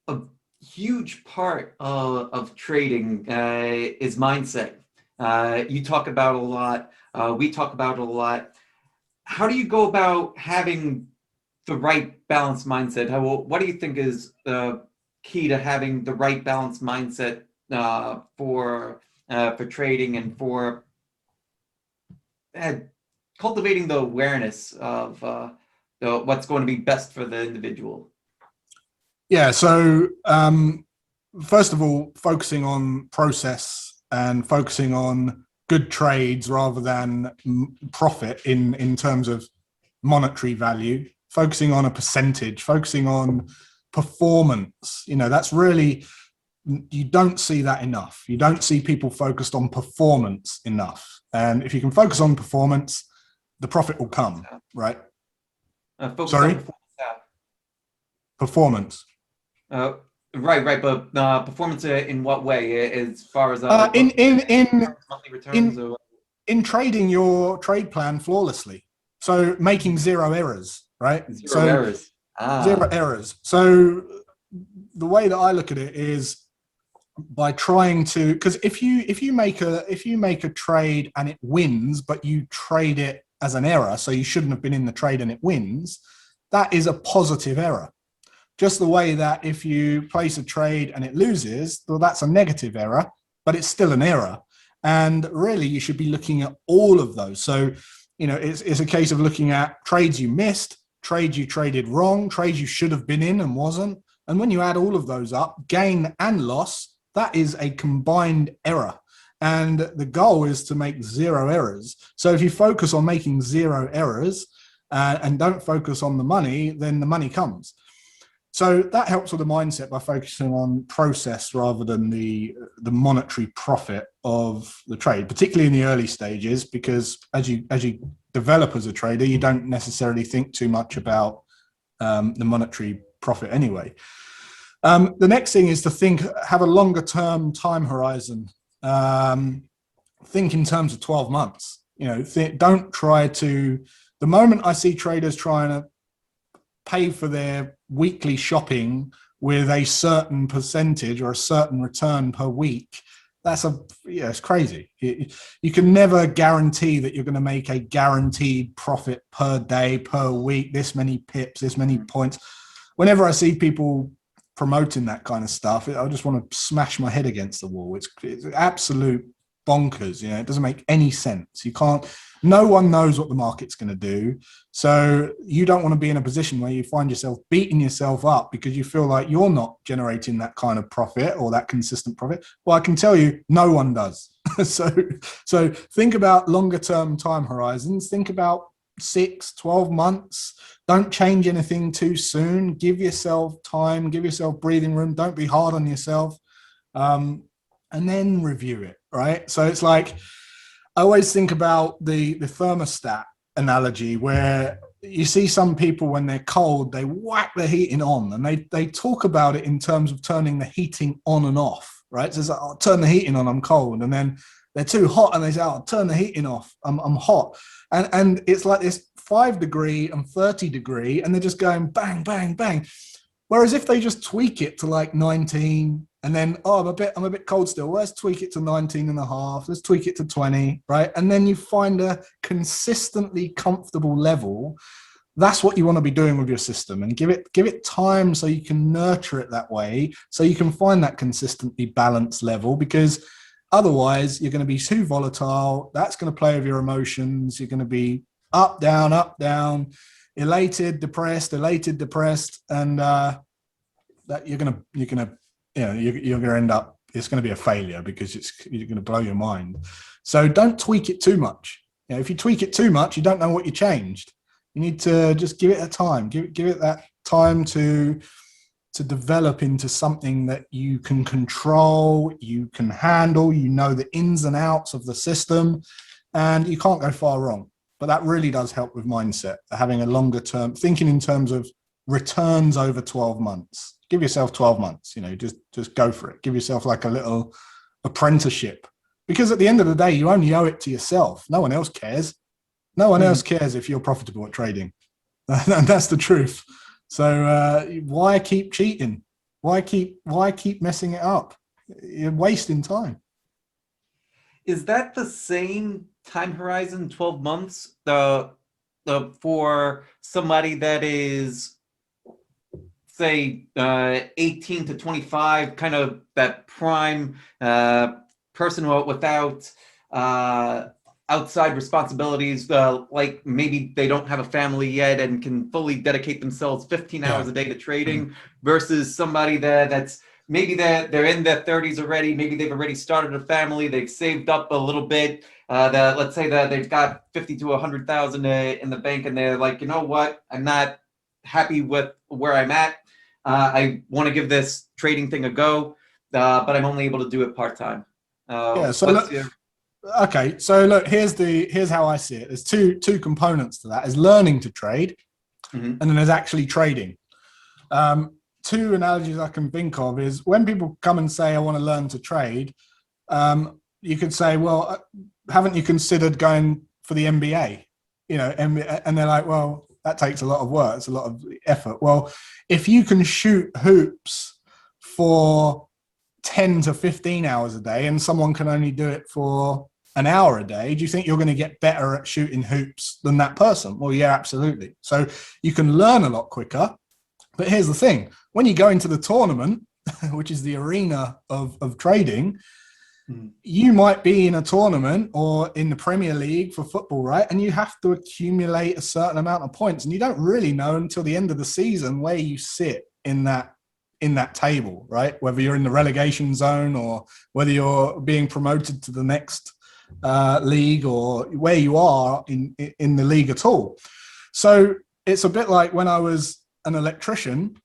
a huge part of trading is mindset. You talk about a lot. We talk about it a lot. how do you go about having the right balanced mindset? What do you think is the key to having the right balanced mindset for trading and for uh, cultivating the awareness of what's going to be best for the individual? Yeah. So first of all, focusing on process and focusing on good trades rather than profit in terms of monetary value, focusing on a percentage, focusing on performance. That's really, you don't see that enough. You don't see people focused on performance enough. And if you can focus on performance, the profit will come, right? Focus Sorry? on Performance. Right. But performance in what way? As far as monthly returns, in in trading your trade plan flawlessly. So making zero errors, right? zero errors. Zero errors. So the way that I look at it is by trying to, because if you make a trade and it wins, but you trade it as an error, so you shouldn't have been in the trade and it wins, that is a positive error. Just the way that if you place a trade and it loses, well, that's a negative error, but it's still an error. And really, you should be looking at all of those. So, it's a case of looking at trades you missed, trades you traded wrong, trades you should have been in and wasn't. And when you add all of those up, gain and loss, that is a combined error. And the goal is to make zero errors. So if you focus on making zero errors and don't focus on the money, then the money comes. So that helps with the mindset by focusing on process rather than the monetary profit of the trade, particularly in the early stages, because as you develop as a trader, you don't necessarily think too much about the monetary profit anyway. The next thing is to have a longer term time horizon. Think in terms of 12 months. Don't try to. The moment I see traders trying to pay for their weekly shopping with a certain percentage or a certain return per week, it's crazy. You can never guarantee that you're going to make a guaranteed profit per day, per week, this many pips, this many points. Whenever I see people promoting that kind of stuff, I just want to smash my head against the wall. It's absolute bonkers. It doesn't make any sense. No one knows what the market's going to do. So you don't want to be in a position where you find yourself beating yourself up because you feel like you're not generating that kind of profit or that consistent profit. Well, I can tell you, no one does. So think about longer term time horizons. Think about 6, 12 months. Don't change anything too soon. Give yourself time, give yourself breathing room. Don't be hard on yourself. And then review it, right? So it's like, I always think about the thermostat analogy where you see some people when they're cold, they whack the heating on, and they talk about it in terms of turning the heating on and off, right? So it's like, I'll turn the heating on, I'm cold. And then they're too hot and they say, I'll turn the heating off, I'm hot. And it's like this 5-degree and 30-degree, and they're just going bang, bang, bang. Whereas if they just tweak it to like 19, and then, I'm a bit cold still. Well, let's tweak it to 19 and a half. Let's tweak it to 20, right? And then you find a consistently comfortable level. That's what you want to be doing with your system, and give it time so you can nurture it that way, so you can find that consistently balanced level, because otherwise you're going to be too volatile. That's going to play with your emotions. You're going to be up, down, elated, depressed, and that you're going to end up, it's going to be a failure because you're going to blow your mind. So don't tweak it too much. If you tweak it too much, you don't know what you changed. You need to just give it a time, give it that time to develop into something that you can control, you can handle, the ins and outs of the system, and you can't go far wrong. But that really does help with mindset, having a longer term, thinking in terms of returns over 12 months. Give yourself 12 months, just go for it. Give yourself like a little apprenticeship, because at the end of the day, you only owe it to yourself. No one else cares. No one else cares if you're profitable at trading. That's the truth. So why keep cheating? Why keep messing it up? You're wasting time. Is that the same time horizon, 12 months, for somebody that is, say, 18 to 25, kind of that prime person without outside responsibilities, like maybe they don't have a family yet and can fully dedicate themselves 15 hours a day to trading, versus somebody that's maybe they're in their 30s already, maybe they've already started a family, they've saved up a little bit, let's say that they've got 50 to 100,000 in the bank, and they're like, you know what, I'm not happy with where I'm at. I want to give this trading thing a go, but I'm only able to do it part-time. Okay, so look, here's how I see it. There's two components to that. There's learning to trade, and then there's actually trading. Two analogies I can think of is when people come and say, I want to learn to trade, you could say, well, haven't you considered going for the MBA? You know, and they're like, well, that takes a lot of work. It's a lot of effort. Well, if you can shoot hoops for 10 to 15 hours a day and someone can only do it for an hour a day, do you think you're going to get better at shooting hoops than that person? Well, yeah, absolutely. So you can learn a lot quicker. But here's the thing. When you go into the tournament, which is the arena of trading, you might be in a tournament or in the Premier League for football, right? And you have to accumulate a certain amount of points. And you don't really know until the end of the season where you sit in that table, right? Whether you're in the relegation zone or whether you're being promoted to the next league or where you are in the league at all. So it's a bit like when I was an electrician.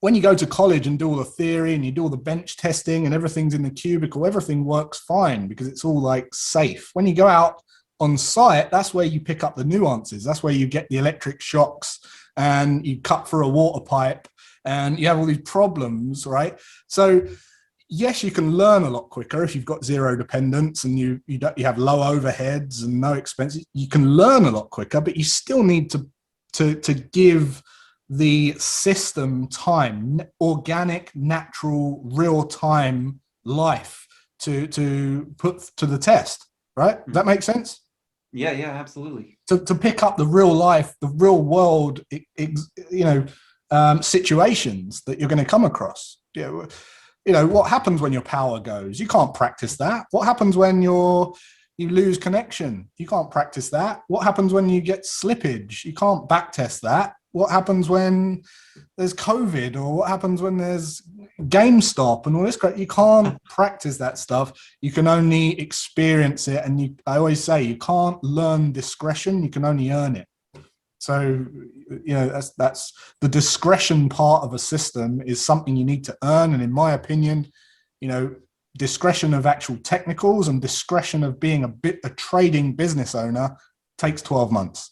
When you go to college and do all the theory and you do all the bench testing and everything's in the cubicle, everything works fine because it's all like safe. When you go out on site, that's where you pick up the nuances. That's where you get the electric shocks and you cut through a water pipe and you have all these problems, right? So yes, you can learn a lot quicker if you've got zero dependence and you have low overheads and no expenses. You can learn a lot quicker, but you still need to give the system time, organic, natural, real-time life to put to the test, right? Does that make sense? Yeah, absolutely. To pick up the real life, the real world, situations that you're going to come across. You know, what happens when your power goes? You can't practice that. What happens when you lose connection? You can't practice that. What happens when you get slippage? You can't backtest that. What happens when there's COVID, or what happens when there's GameStop and all this crap? You can't practice that stuff. You can only experience it. And I always say you can't learn discretion. You can only earn it. So, you know, that's the discretion part of a system is something you need to earn. And in my opinion, you know, discretion of actual technicals and discretion of being a trading business owner takes 12 months.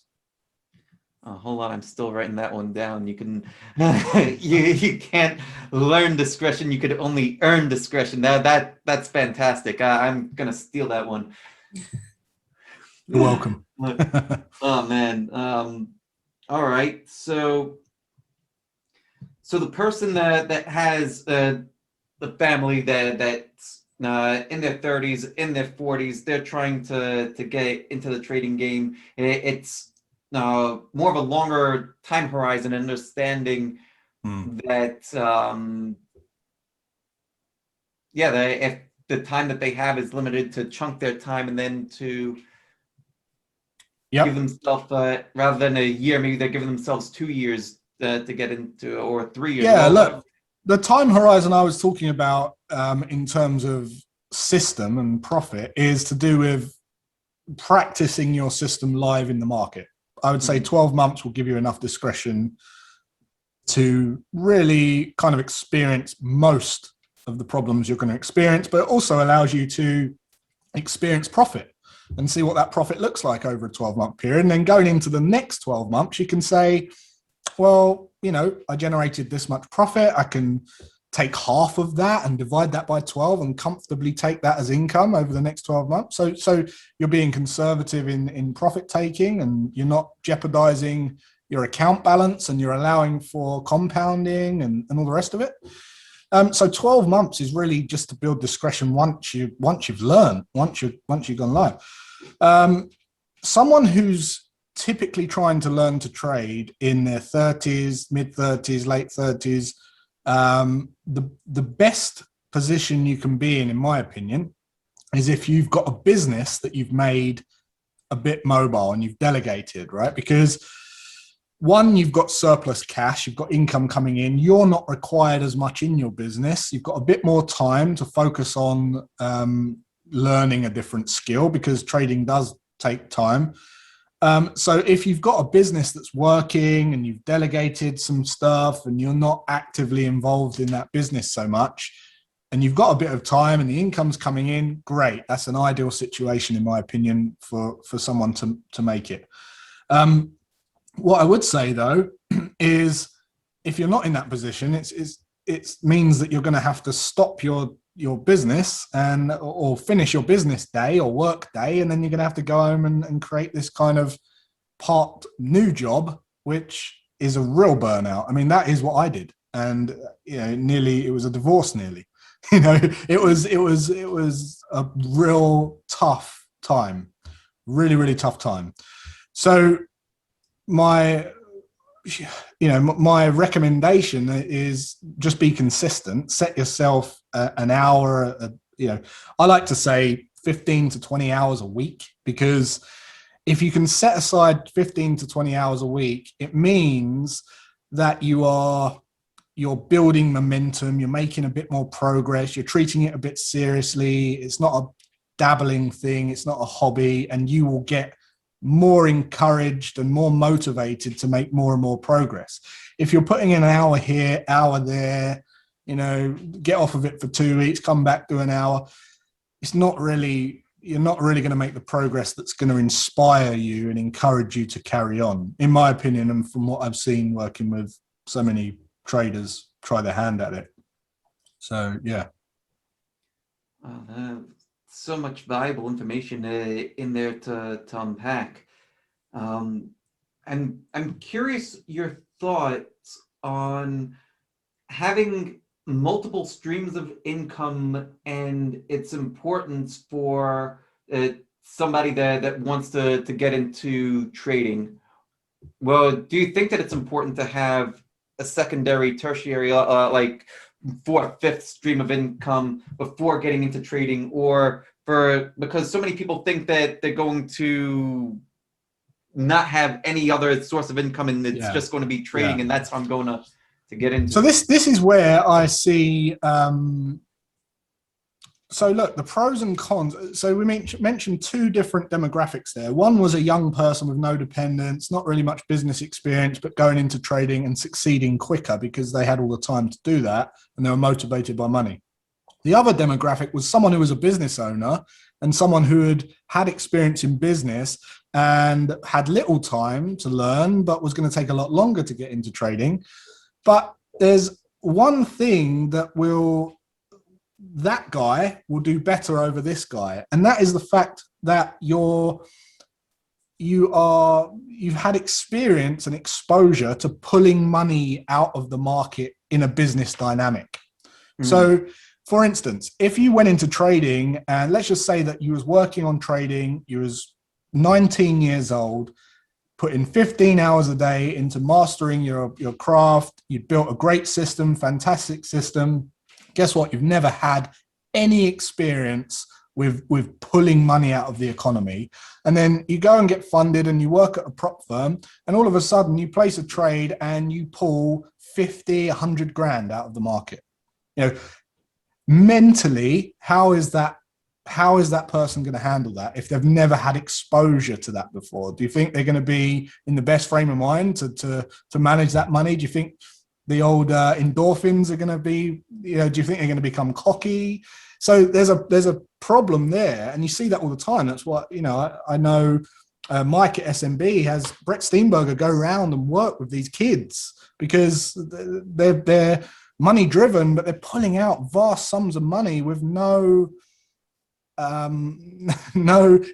Hold on, I'm still writing that one down. You can, you can't learn discretion. You could only earn discretion. That's fantastic. I'm gonna steal that one. You're welcome. Oh man. All right. So the person that has the family that's in their 30s, in their 40s, they're trying to get into the trading game. It's more of a longer time horizon, understanding that if the time that they have is limited, to chunk their time and then to give themselves rather than a year, maybe they're giving themselves 2 years to get into, or 3 years. Yeah, look, the time horizon I was talking about in terms of system and profit is to do with practicing your system live in the market. I would say 12 months will give you enough discretion to really kind of experience most of the problems you're going to experience, but it also allows you to experience profit and see what that profit looks like over a 12-month period. And then going into the next 12 months, you can say, well, you know, I generated this much profit. I can take half of that and divide that by 12 and comfortably take that as income over the next 12 months. So you're being conservative in profit taking, and you're not jeopardizing your account balance, and you're allowing for compounding and all the rest of it. So 12 months is really just to build discretion once you've learned, once you've gone live. Someone who's typically trying to learn to trade in their 30s, mid 30s, late 30s, the best position you can be in my opinion, is if you've got a business that you've made a bit mobile and you've delegated, right? Because one, you've got surplus cash, you've got income coming in, you're not required as much in your business, you've got a bit more time to focus on learning a different skill, because trading does take time. So if you've got a business that's working and you've delegated some stuff and you're not actively involved in that business so much, and you've got a bit of time and the income's coming in, great. That's an ideal situation, in my opinion, for someone to make it. What I would say, though, is if you're not in that position, it means that you're going to have to stop your business or finish your business day or work day, and then you're going to have to go home and create this kind of part new job, which is a real burnout. I mean, that is what I did, and it was a divorce nearly. It was a real tough time, really, really tough time. So my recommendation is just be consistent. Set yourself an hour. I like to say 15 to 20 hours a week, because if you can set aside 15 to 20 hours a week, it means that you're building momentum, you're making a bit more progress, you're treating it a bit seriously. It's not a dabbling thing, it's not a hobby, and you will get more encouraged and more motivated to make more and more progress. If you're putting in an hour here, hour there, get off of it for 2 weeks, come back, do an hour, you're not really going to make the progress that's going to inspire you and encourage you to carry on, in my opinion, and from what I've seen working with so many traders try their hand at it. So yeah. So much valuable information in there to unpack. And I'm curious your thoughts on having multiple streams of income and its importance for somebody that wants to get into trading. Well, do you think that it's important to have a secondary, tertiary, like fourth, fifth stream of income before getting into trading, or because so many people think that they're going to not have any other source of income and it's just going to be trading, and that's how I'm going to get into. So this is where I see. So look, the pros and cons. So we mentioned two different demographics there. One was a young person with no dependents, not really much business experience, but going into trading and succeeding quicker because they had all the time to do that and they were motivated by money. The other demographic was someone who was a business owner and someone who had experience in business and had little time to learn, but was going to take a lot longer to get into trading. But there's one thing that guy will do better over this guy, and that is the fact that you've had experience and exposure to pulling money out of the market in a business dynamic. So for instance, if you went into trading, and let's just say that you was working on trading, you was 19 years old, putting 15 hours a day into mastering your craft, you built a great system, fantastic system. Guess what? You've never had any experience with pulling money out of the economy. And then you go and get funded and you work at a prop firm, and all of a sudden you place a trade and you pull 50, 100 grand out of the market. Mentally, how is that person going to handle that if they've never had exposure to that before? Do you think they're going to be in the best frame of mind to manage that money? Do you think the old endorphins are going to be, do you think they're going to become cocky? So there's a problem there, and you see that all the time. That's what, I know Mike at SMB has Brett Steenberger go around and work with these kids because they're money driven, but they're pulling out vast sums of money with no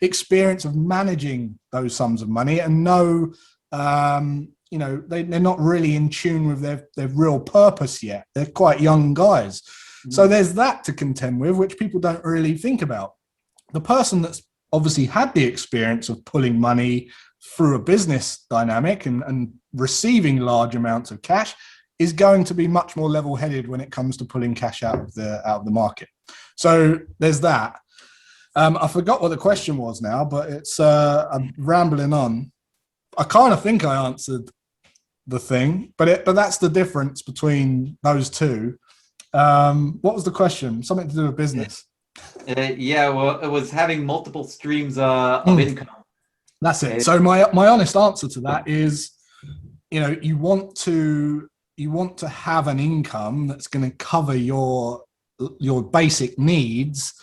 experience of managing those sums of money, and they're not really in tune with their real purpose yet. They're quite young guys. So there's that to contend with, which people don't really think about. The person that's obviously had the experience of pulling money through a business dynamic and receiving large amounts of cash is going to be much more level-headed when it comes to pulling cash out of the market. So there's that. I forgot what the question was now, but it's I'm rambling on. I kind of think I answered the thing, but that's the difference between those two. What was the question? Something to do with business. Yeah, well, it was having multiple streams of income. That's it. So my honest answer to that is, you want to have an income that's going to cover your basic needs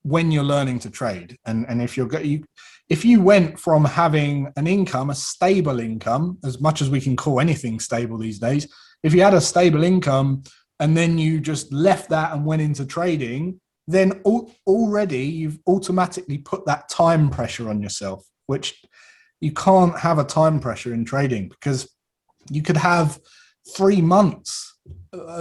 when you're learning to trade. And if you went from having an income, a stable income, as much as we can call anything stable these days, if you had a stable income and then you just left that and went into trading, then already you've automatically put that time pressure on yourself, which you can't have a time pressure in trading, because you could have 3 months.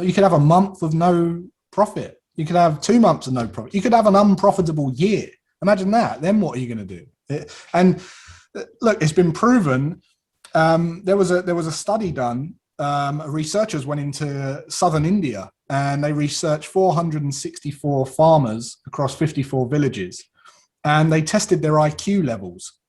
You could have a month of no profit. You could have 2 months of no profit. You could have an unprofitable year. Imagine that. Then what are you going to do? And look, it's been proven. There was a study done. Researchers went into southern India and they researched 464 farmers across 54 villages, and they tested their IQ levels.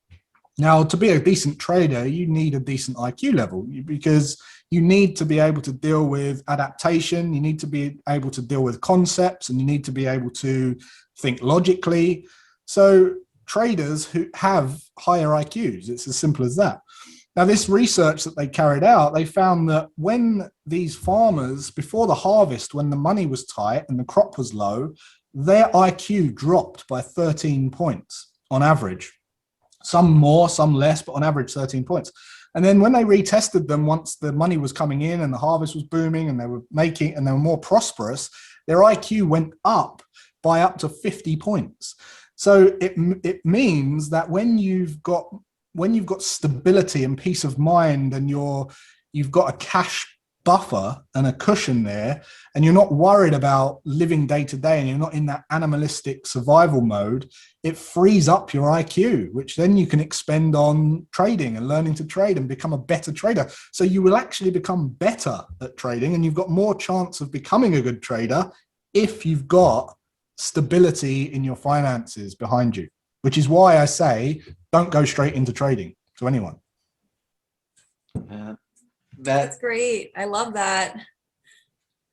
Now, to be a decent trader, you need a decent IQ level, because you need to be able to deal with adaptation, you need to be able to deal with concepts, and you need to be able to think logically. So traders who have higher IQs, it's as simple as that. Now, this research that they carried out, they found that when these farmers, before the harvest, when the money was tight and the crop was low, their IQ dropped by 13 points on average. Some more, some less, but on average 13 points. And then when they retested them, once the money was coming in and the harvest was booming and they were more prosperous, their IQ went up by up to 50 points. So it means that when you've got stability and peace of mind, and you've got a cash buffer and a cushion there, and you're not worried about living day to day, and you're not in that animalistic survival mode, it frees up your IQ, which then you can expend on trading and learning to trade and become a better trader. So you will actually become better at trading, and you've got more chance of becoming a good trader if you've got stability in your finances behind you, which is why I say don't go straight into trading to anyone. That's great. I love that.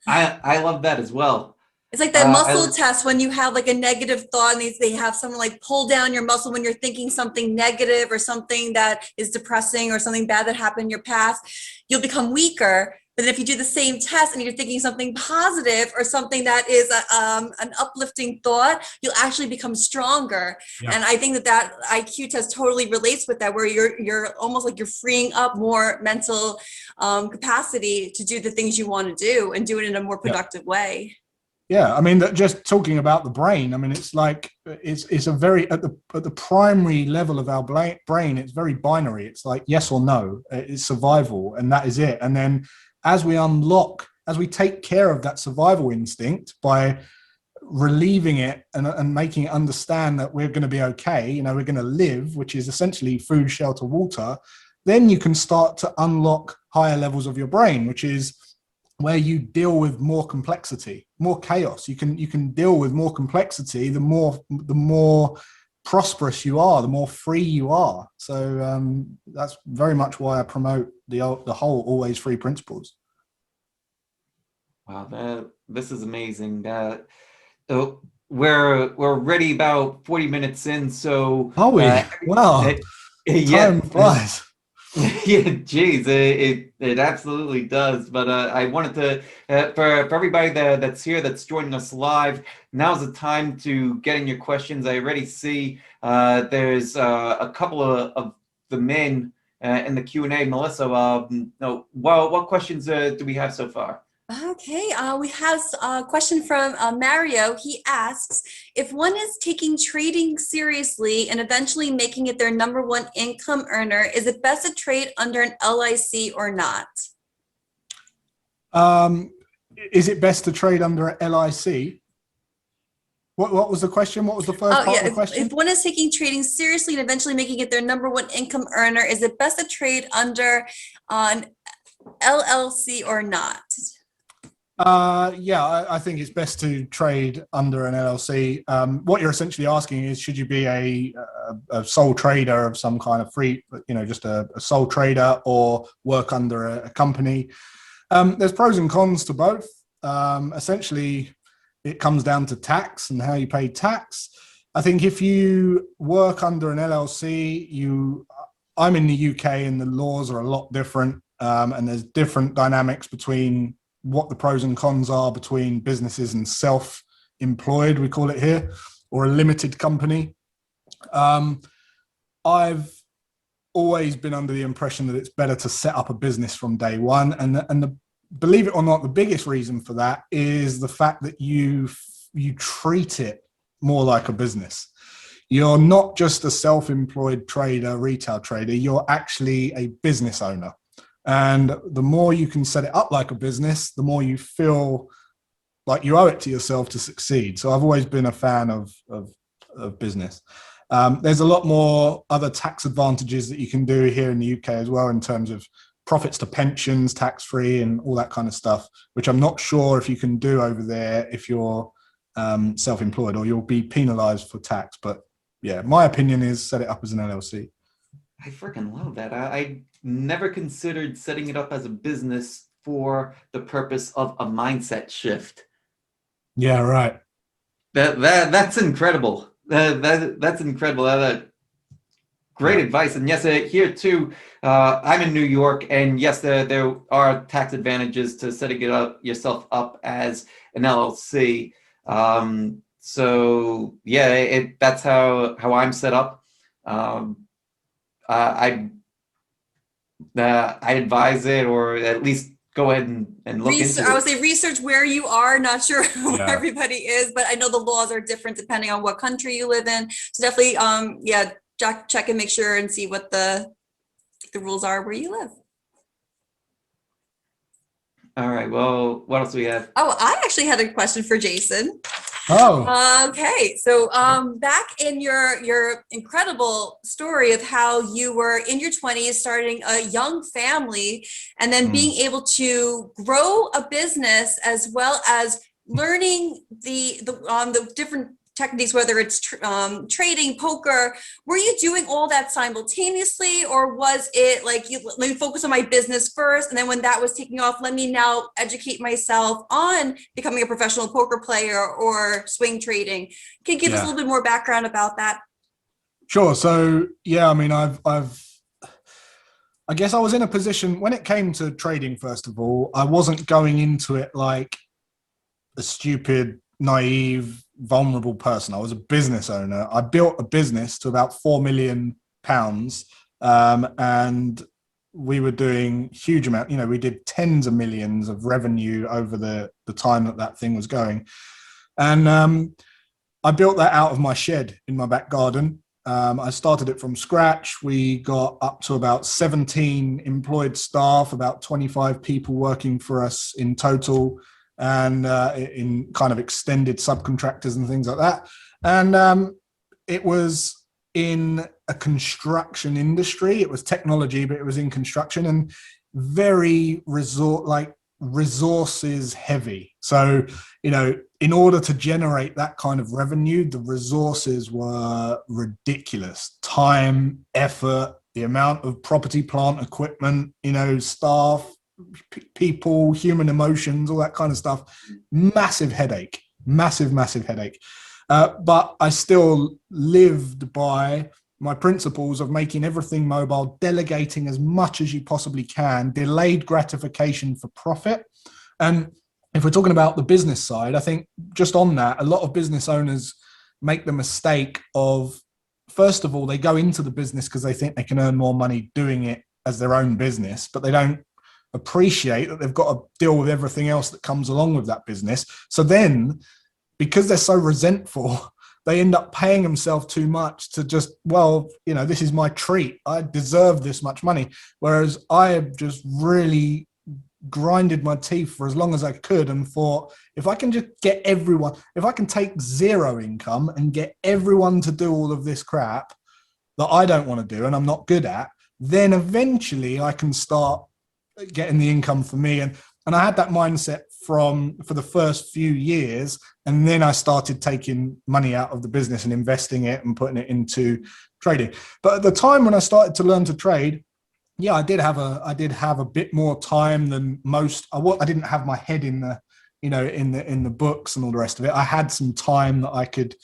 I love that as well. It's like that muscle test when you have like a negative thought, and they have someone like pull down your muscle when you're thinking something negative or something that is depressing or something bad that happened in your past. You'll become weaker. But then if you do the same test and you're thinking something positive or something that is an uplifting thought, you'll actually become stronger. Yeah. And I think that IQ test totally relates with that, where you're almost like you're freeing up more mental capacity to do the things you want to do and do it in a more productive way. Yeah, I mean, just talking about the brain, I mean, it's like it's a very at the primary level of our brain, it's very binary. It's like yes or no. It's survival, and that is it. And then as we take care of that survival instinct by relieving it and making it understand that we're going to be okay, we're going to live, which is essentially food, shelter, water, then you can start to unlock higher levels of your brain, which is where you deal with more complexity, more chaos. You can deal with more complexity, the more prosperous you are, the more free you are. So that's very much why I promote the whole always free principles. Wow, this is amazing. We're already about 40 minutes in, so are we? Wow, time flies. Yeah, geez, it absolutely does. But I wanted to, for everybody that's here, that's joining us live, now's the time to get in your questions. I already see there's a couple of the men in the Q&A. Melissa, what questions do we have so far? Okay, we have a question from Mario. He asks, if one is taking trading seriously and eventually making it their #1 income earner, is it best to trade under an LIC or not? Is it best to trade under an LIC? What was the question? What was the first Oh part yeah, of the question? if one is taking trading seriously and eventually making it their number one income earner, is it best to trade under on LLC or not? Yeah, I think it's best to trade under an LLC. What you're essentially asking is, should you be a sole trader of some kind of free, just a sole trader, or work under a company? There's pros and cons to both. Essentially, it comes down to tax and how you pay tax. I think if you work under an LLC, I'm in the UK and the laws are a lot different, and there's different dynamics between what the pros and cons are between businesses and self-employed, we call it here, or a limited company. I've always been under the impression that it's better to set up a business from day one, and believe it or not, the biggest reason for that is the fact that you treat it more like a business. You're not just a self-employed trader, retail trader, you're actually a business owner. And the more you can set it up like a business, the more you feel like you owe it to yourself to succeed. So I've always been a fan of business. There's a lot more other tax advantages that you can do here in the UK as well, in terms of profits to pensions, tax-free, and all that kind of stuff, which I'm not sure if you can do over there if you're self-employed, or you'll be penalized for tax. But yeah, my opinion is set it up as an LLC. I freaking love that. I never considered setting it up as a business for the purpose of a mindset shift. Yeah, right. That's incredible. That's incredible. Great advice. And yes, here too, I'm in New York, and yes, there are tax advantages to setting it up yourself up as an LLC. So yeah, that's how I'm set up. I advise it, or at least go ahead and look into it. I would say research where you are. Not sure where everybody is, but I know the laws are different depending on what country you live in. So definitely, check and make sure and see what the rules are where you live. All right. Well, what else do we have? Oh, I actually had a question for Jason. Oh. Okay. So back in your incredible story of how you were in your 20s starting a young family, and then being able to grow a business as well as learning the different techniques, whether it's trading, poker, were you doing all that simultaneously, or was it like, let me focus on my business first, and then when that was taking off, let me now educate myself on becoming a professional poker player or swing trading? Can you give us a little bit more background about that? Sure. So yeah, I mean, I guess I was in a position when it came to trading. First of all, I wasn't going into it like a stupid, naive, vulnerable person. I was a business owner. I built a business to about £4 million, and we were doing huge amount. We did tens of millions of revenue over the time that thing was going, and I built that out of my shed in my back garden. I started it from scratch. We got up to about 17 employed staff, about 25 people working for us in total, and in kind of extended subcontractors and things like that. And it was in a construction industry. It was technology, but it was in construction, and very resources heavy. So, in order to generate that kind of revenue, the resources were ridiculous. Time, effort, the amount of property, plant, equipment, staff, people, human emotions, all that kind of stuff. Massive headache. But I still lived by my principles of making everything mobile, delegating as much as you possibly can, delayed gratification for profit. And if we're talking about the business side, I think just on that, a lot of business owners make the mistake of, first of all, they go into the business because they think they can earn more money doing it as their own business, but they don't appreciate that they've got to deal with everything else that comes along with that business. So then, because they're so resentful, they end up paying themselves too much to just, this is my treat. I deserve this much money. Whereas I just really grinded my teeth for as long as I could and thought, if I can just get everyone, if I can take zero income and get everyone to do all of this crap that I don't want to do and I'm not good at, then eventually I can start getting the income for me. And I had that mindset for the first few years, and then I started taking money out of the business and investing it and putting it into trading. But at the time when I started to learn to trade, yeah, I did have a bit more time than most. I didn't have my head in the, in the books and all the rest of it. I had some time that I could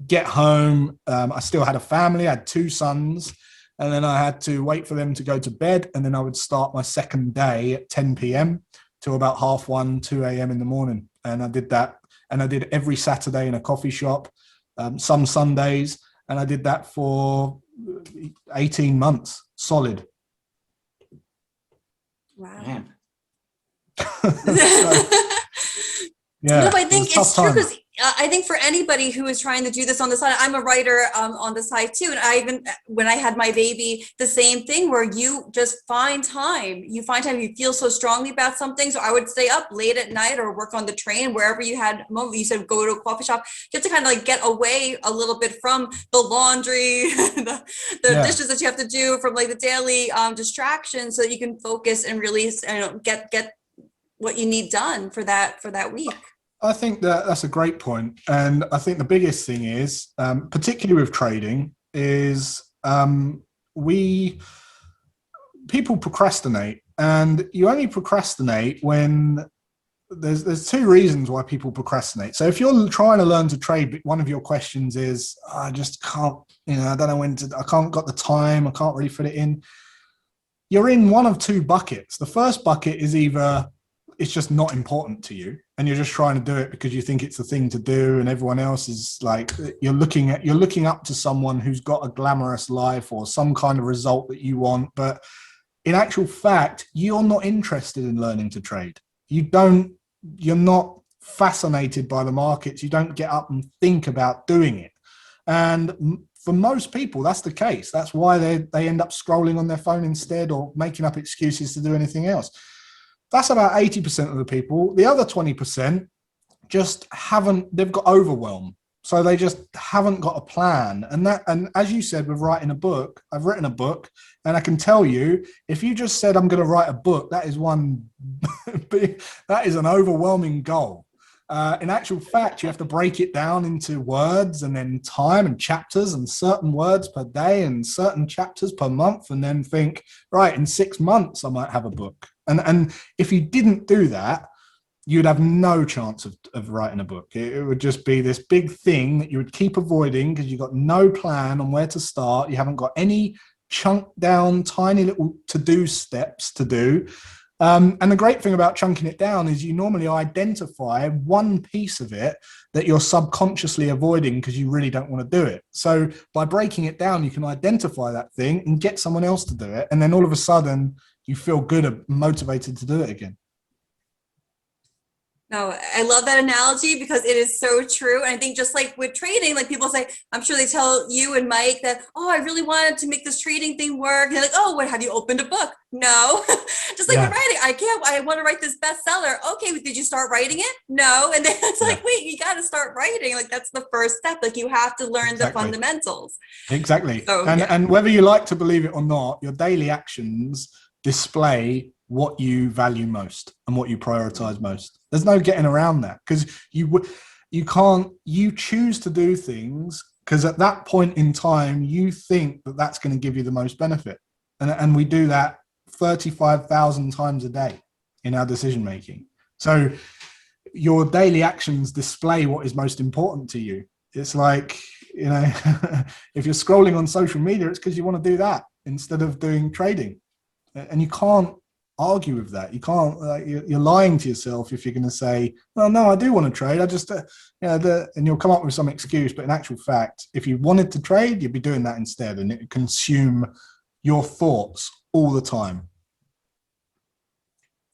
get home. I still had a family. I had 2 sons, and then I had to wait for them to go to bed, and then I would start my second day at 10 p.m. till about 1:30, 2 a.m. in the morning. And I did that, and I did every Saturday in a coffee shop, some Sundays, and I did that for 18 months solid. Wow. Man. Yeah, no, but I think it's true, time. because I think for anybody who is trying to do this on the side, I'm a writer on the side too. And I even, when I had my baby, the same thing, where you just find time. You find time, you feel so strongly about something. So I would stay up late at night or work on the train, wherever you had a moment. You said go to a coffee shop. You have to kind of like get away a little bit from the laundry, the dishes that you have to do, from like the daily distractions, so that you can focus and really get what you need done for that week. I think that's a great point. And I think the biggest thing is, particularly with trading, is people procrastinate, and you only procrastinate when there's 2 reasons why people procrastinate. So if you're trying to learn to trade, but one of your questions is, I just can't, I don't know when to, I can't got the time, I can't really fit it in. You're in one of 2 buckets. The first bucket is either it's just not important to you, and you're just trying to do it because you think it's the thing to do, and everyone else is like, you're looking up to someone who's got a glamorous life or some kind of result that you want, but in actual fact, you're not interested in learning to trade. You're not fascinated by the markets. You don't get up and think about doing it. And for most people, that's the case. That's why they end up scrolling on their phone instead, or making up excuses to do anything else. That's about 80% of the people. The other 20% they've got overwhelmed. So they just haven't got a plan. And as you said, with writing a book, I've written a book, and I can tell you, if you just said, I'm going to write a book, that is an overwhelming goal. In actual fact, you have to break it down into words, and then time and chapters, and certain words per day and certain chapters per month, and then think, right, in 6 months, I might have a book. And if you didn't do that, you'd have no chance of writing a book. It would just be this big thing that you would keep avoiding because you've got no plan on where to start. You haven't got any chunk down, tiny little to-do steps to do. And the great thing about chunking it down is you normally identify one piece of it that you're subconsciously avoiding because you really don't want to do it. So by breaking it down, you can identify that thing and get someone else to do it. And then all of a sudden, you feel good and motivated to do it again. No, I love that analogy because it is so true. And I think just like with trading, like people say, I'm sure they tell you and Mike that, oh, I really wanted to make this trading thing work. And they're like, oh, what, have you opened a book? No. Just like with writing, I want to write this bestseller. Okay, did you start writing it? No. And then it's like, wait, you got to start writing. Like that's the first step. Like you have to learn the fundamentals. Exactly. So, and whether you like to believe it or not, your daily actions display what you value most and what you prioritize most. There's no getting around that, because you choose to do things because at that point in time you think that that's going to give you the most benefit, and we do that 35,000 times a day in our decision making. So your daily actions display what is most important to you. It's like, if you're scrolling on social media, it's because you want to do that instead of doing trading, and you can't argue with that. You can't, you're lying to yourself if you're going to say, well, no, I do want to trade. I just, and you'll come up with some excuse. But in actual fact, if you wanted to trade, you'd be doing that instead, and it would consume your thoughts all the time.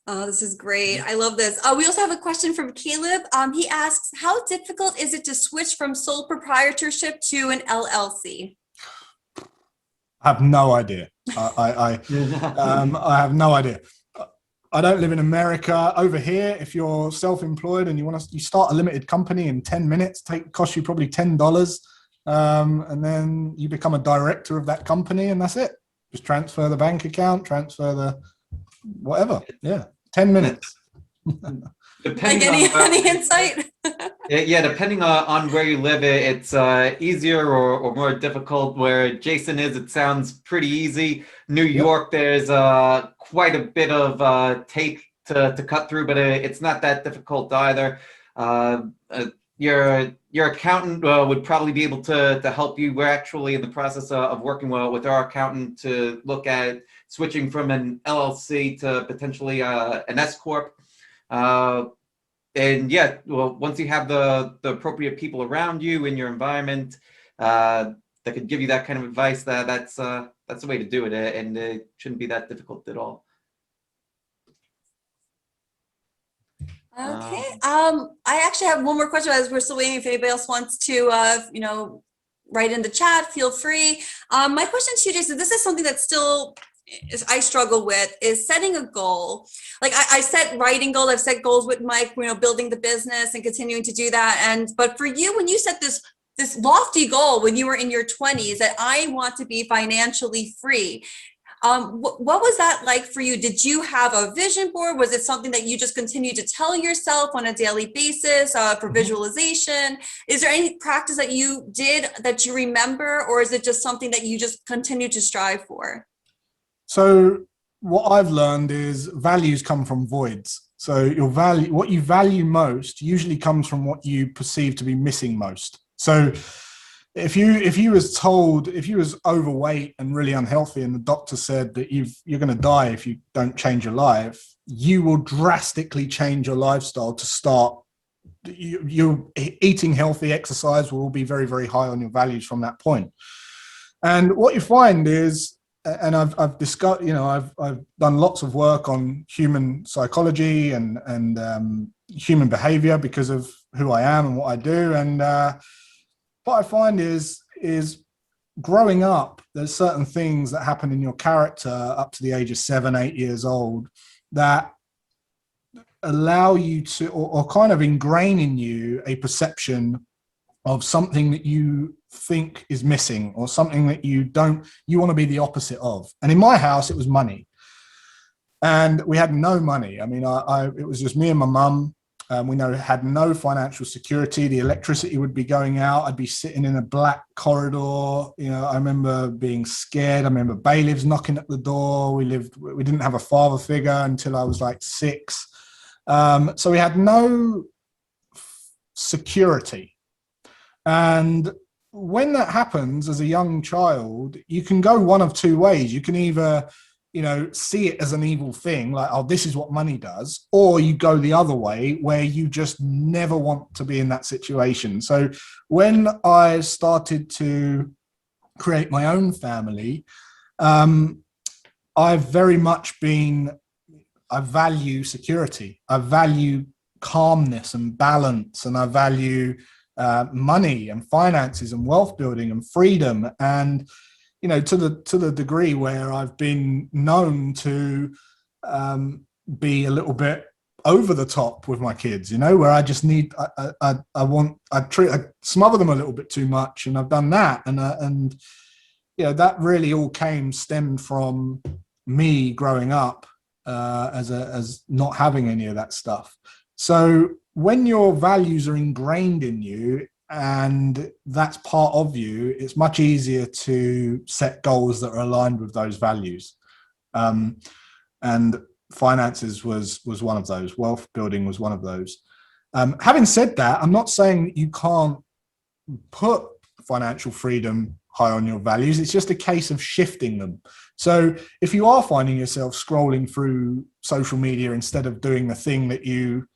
Oh, this is great. I love this. We also have a question from Caleb. He asks, how difficult is it to switch from sole proprietorship to an LLC? I have no idea. I have no idea. I don't live in America. Over here, if you're self-employed and you start a limited company in 10 minutes, cost you probably $10. And then you become a director of that company, and that's it. Just transfer the bank account, transfer the whatever. Yeah, 10 minutes. Like any insight? Yeah, depending on where you live, it's easier or more difficult. Where Jason is, it sounds pretty easy. New York, there's quite a bit of tape to cut through, but it's not that difficult either. Your accountant would probably be able to help you. We're actually in the process of working with our accountant to look at switching from an LLC to potentially an S corp. And yeah, well, once you have the appropriate people around you in your environment that could give you that kind of advice, that's the way to do it, and it shouldn't be that difficult at all. Okay. I actually have one more question as we're still waiting. If anybody else wants to, write in the chat, feel free. My question to you, Jason, this is something that still I struggle with, is setting a goal. Like I set writing goals, I've set goals with Mike, building the business and continuing to do that. But for you, when you set this lofty goal when you were in your 20s, that I want to be financially free, what was that like for you? Did you have a vision board? Was it something that you just continued to tell yourself on a daily basis for visualization? Is there any practice that you did that you remember, or is it just something that you just continue to strive for? So what I've learned is values come from voids. So what you value most usually comes from what you perceive to be missing most. So if you was overweight and really unhealthy, and the doctor said that you're going to die if you don't change your life, you will drastically change your lifestyle to start. You're eating healthy, exercise will be very, very high on your values from that point. And what you find is, and I've discussed, I've done lots of work on human psychology and human behavior because of who I am and what I do. And what I find is growing up, there's certain things that happen in your character up to the age of 7, 8 years old that allow you to, or kind of ingrain in you a perception of something that you think is missing, or something that you want to be the opposite of. And in my house, it was money. And we had no money. I mean, it was just me and my mum. We had no financial security. The electricity would be going out. I'd be sitting in a black corridor. I remember being scared. I remember bailiffs knocking at the door. We didn't have a father figure until I was like 6. So we had no security. And when that happens as a young child, you can go one of two ways. You can either, see it as an evil thing, like, oh, this is what money does, or you go the other way where you just never want to be in that situation. So when I started to create my own family, I've very much I value security. I value calmness and balance, and I value money and finances and wealth building and freedom. And to the degree where I've been known to be a little bit over the top with my kids, where I just need I smother them a little bit too much, and I've done that, and that really all stemmed from me growing up as not having any of that stuff. So when your values are ingrained in you and that's part of you, it's much easier to set goals that are aligned with those values. And finances was one of those. Wealth building was one of those. Having said that, I'm not saying that you can't put financial freedom high on your values. It's just a case of shifting them. So if you are finding yourself scrolling through social media instead of doing the thing that you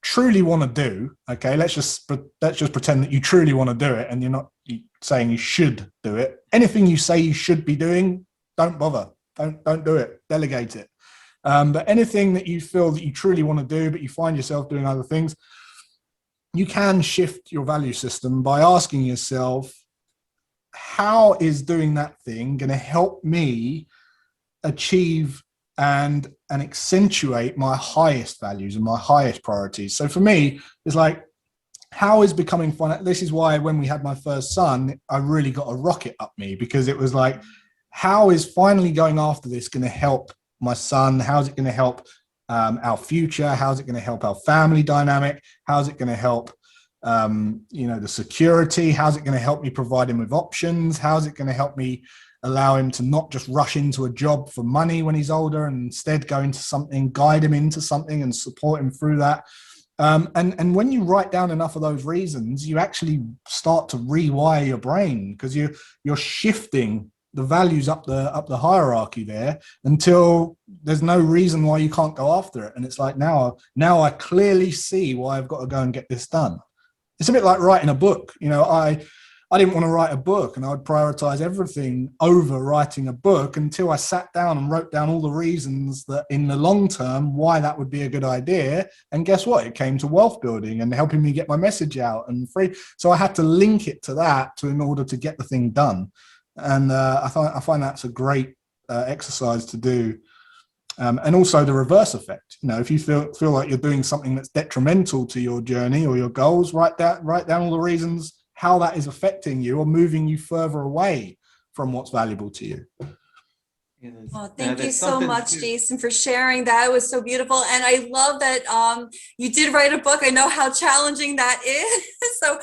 truly want to do, okay, let's just pretend that you truly want to do it, and you're not saying you should do it. Anything you say you should be doing, don't bother. Don't do it. Delegate it. But anything that you feel that you truly want to do, but you find yourself doing other things, you can shift your value system by asking yourself, how is doing that thing going to help me achieve and accentuate my highest values and my highest priorities. So for me, it's like, how is becoming fun? This is why when we had my first son, I really got a rocket up me, because it was like, how is finally going after this going to help my son? How's it going to help our future? How's it going to help our family dynamic? How's it going to help, the security? How's it going to help me provide him with options? How's it going to help me allow him to not just rush into a job for money when he's older, and instead go into something, guide him into something and support him through that? And when you write down enough of those reasons, you actually start to rewire your brain, because you're shifting the values up the hierarchy there until there's no reason why you can't go after it. And it's like, now I clearly see why I've got to go and get this done. It's a bit like writing a book. I didn't want to write a book, and I would prioritize everything over writing a book until I sat down and wrote down all the reasons that in the long term, why that would be a good idea. And guess what? It came to wealth building and helping me get my message out and free. So I had to link it to that in order to get the thing done. And I find that's a great exercise to do. And also the reverse effect. If you feel like you're doing something that's detrimental to your journey or your goals, write down all the reasons how that is affecting you or moving you further away from what's valuable to you. Well, thank you so much, Jason, for sharing that. It was so beautiful. And I love that you did write a book. I know how challenging that is. So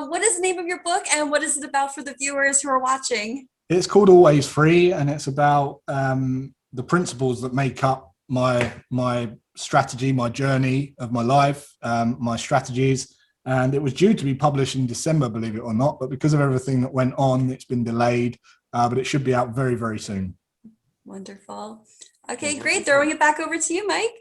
what is the name of your book, and what is it about for the viewers who are watching? It's called Always Free, and it's about the principles that make up my strategy, my journey of my life, my strategies. And it was due to be published in December, believe it or not, but because of everything that went on, it's been delayed, but it should be out very, very soon. Wonderful. Okay, great. Throwing it back over to you, Mike.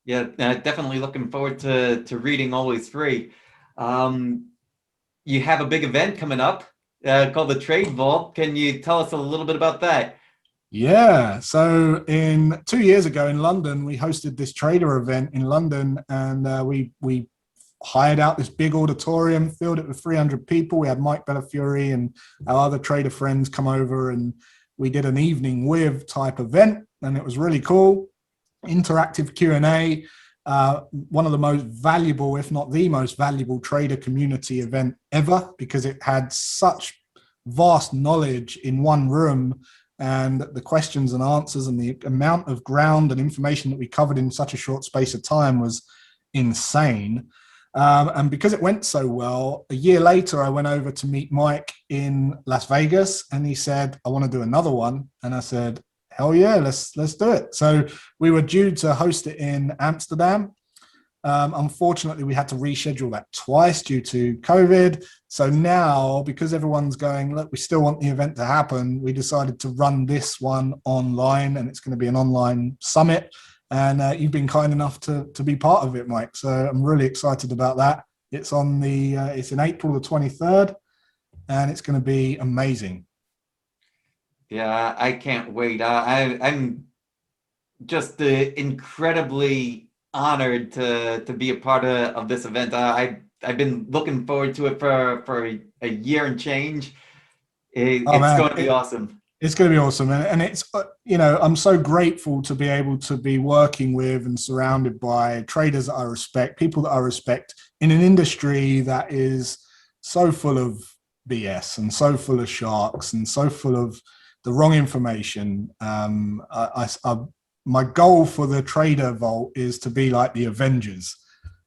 Yeah, definitely looking forward to reading Always Free. You have a big event coming up called the Trade Vault. Can you tell us a little bit about that? Yeah, so 2 years ago in London, we hosted this trader event in London, and we hired out this big auditorium, filled it with 300 people. We had Mike Bellafiore and our other trader friends come over, and we did an evening with type event, and it was really cool. Interactive Q&A, one of the most valuable, if not the most valuable trader community event ever, because it had such vast knowledge in one room, and the questions and answers and the amount of ground and information that we covered in such a short space of time was insane. And because it went so well, a year later, I went over to meet Mike in Las Vegas, and he said, I want to do another one. And I said, hell yeah, let's do it. So we were due to host it in Amsterdam. Unfortunately, we had to reschedule that twice due to COVID. So now, because everyone's going, look, we still want the event to happen, we decided to run this one online, and it's going to be an online summit. And you've been kind enough to be part of it, Mike. So I'm really excited about that. It's it's in April the 23rd, and it's going to be amazing. Yeah, I can't wait. I'm just incredibly honored to be a part of this event. I've been looking forward to it for a year and change. It's going to be awesome. It's going to be awesome. And it's, I'm so grateful to be able to be working with and surrounded by traders that I respect, people that I respect in an industry that is so full of BS and so full of sharks and so full of the wrong information. My goal for the Trader Vault is to be like the Avengers,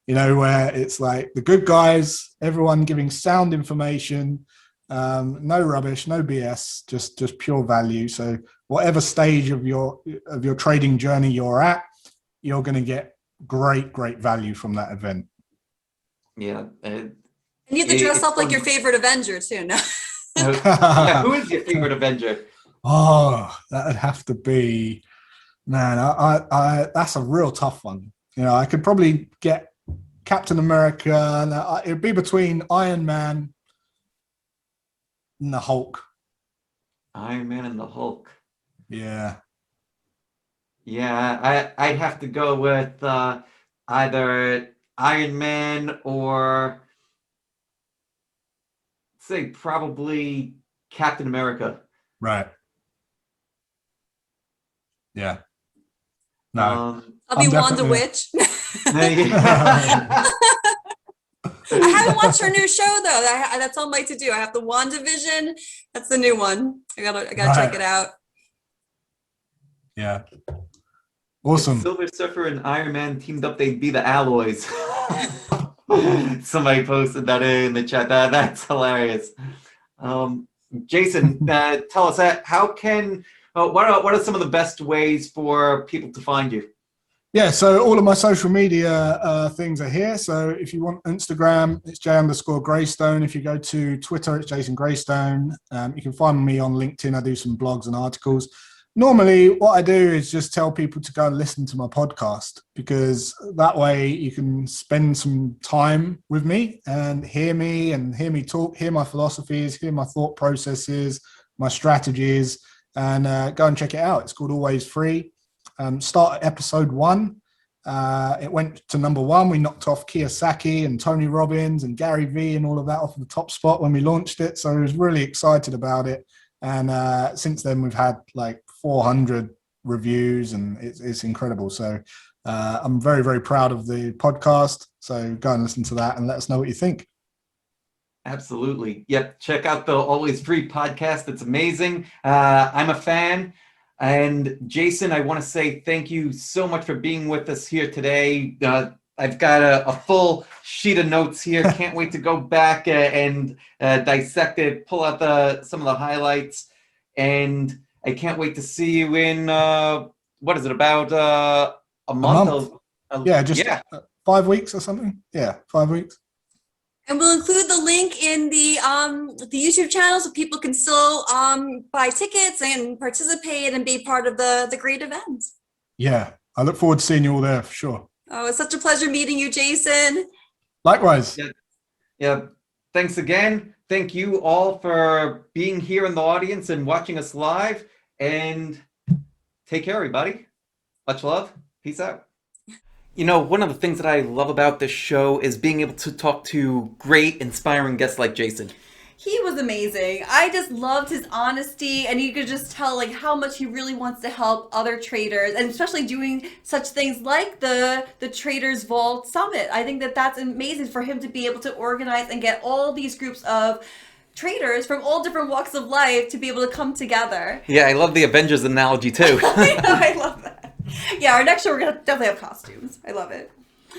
where it's like the good guys, everyone giving sound information, no rubbish, no BS, just pure value. So whatever stage of your trading journey you're at, you're going to get great value from that event. Yeah. And you have to dress up like your favorite Avenger too. No? Yeah, who is your favorite Avenger? Oh, that would have to be, man, I that's a real tough one. I could probably get Captain America. It'd be between Iron Man and the Hulk. Iron Man and the Hulk. Yeah. Yeah, I'd have to go with either Iron Man or say probably Captain America. Right. Yeah. No. I'll be I'm Wanda definitely- Witch. Yeah. I haven't watched her new show though. That's on my to do. I have the WandaVision. That's the new one. I gotta check it out. Yeah. Awesome. If Silver Surfer and Iron Man teamed up, they'd be the Alloys. Somebody posted that in the chat. That's hilarious. Jason, tell us how can what are some of the best ways for people to find you? Yeah, so all of my social media things are here. So if you want Instagram, it's J_Graystone. If you go to Twitter, it's Jason Graystone. You can find me on LinkedIn. I do some blogs and articles. Normally, what I do is just tell people to go and listen to my podcast, because that way you can spend some time with me and hear me talk, hear my philosophies, hear my thought processes, my strategies, and go and check it out. It's called Always Free. Start at episode 1. It went to number 1. We knocked off Kiyosaki and Tony Robbins and Gary Vee and all of that off the top spot when we launched it. So I was really excited about it. And since then, we've had like 400 reviews, and it's incredible. So I'm very, very proud of the podcast. So go and listen to that and let us know what you think. Absolutely. Yep. Check out the Always Free podcast. It's amazing. I'm a fan. And Jason, I want to say thank you so much for being with us here today. I've got a full sheet of notes here. Can't wait to go back and dissect it, pull out some of the highlights. And I can't wait to see you in, what is it, about a month? Just 5 weeks or something. Yeah, 5 weeks. And we'll include the link in the YouTube channel so people can still buy tickets and participate and be part of the great event. Yeah, I look forward to seeing you all there for sure. Oh, it's such a pleasure meeting you, Jason. Likewise. Yeah. Thanks again. Thank you all for being here in the audience and watching us live. And take care, everybody. Much love. Peace out. You know, one of the things that I love about this show is being able to talk to great, inspiring guests like Jason. He was amazing. I just loved his honesty, and you could just tell like how much he really wants to help other traders, and especially doing such things like the Traders Vault Summit. I think that's amazing for him to be able to organize and get all these groups of traders from all different walks of life to be able to come together. Yeah, I love the Avengers analogy too. I love that. Yeah, our next show we're gonna definitely have costumes. I love it.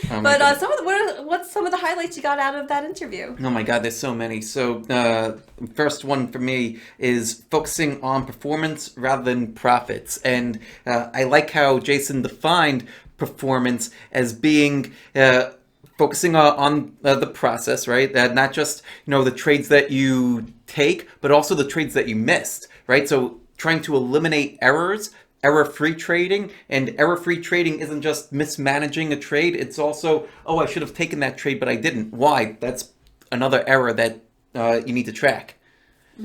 But what's some of the highlights you got out of that interview? Oh my God, there's so many. So first one for me is focusing on performance rather than profits. And I like how Jason defined performance as being focusing on the process, right? Not just, the trades that you take, but also the trades that you missed, right? So trying to eliminate errors, error-free trading, and error-free trading isn't just mismanaging a trade. It's also, I should have taken that trade, but I didn't. Why? That's another error that you need to track.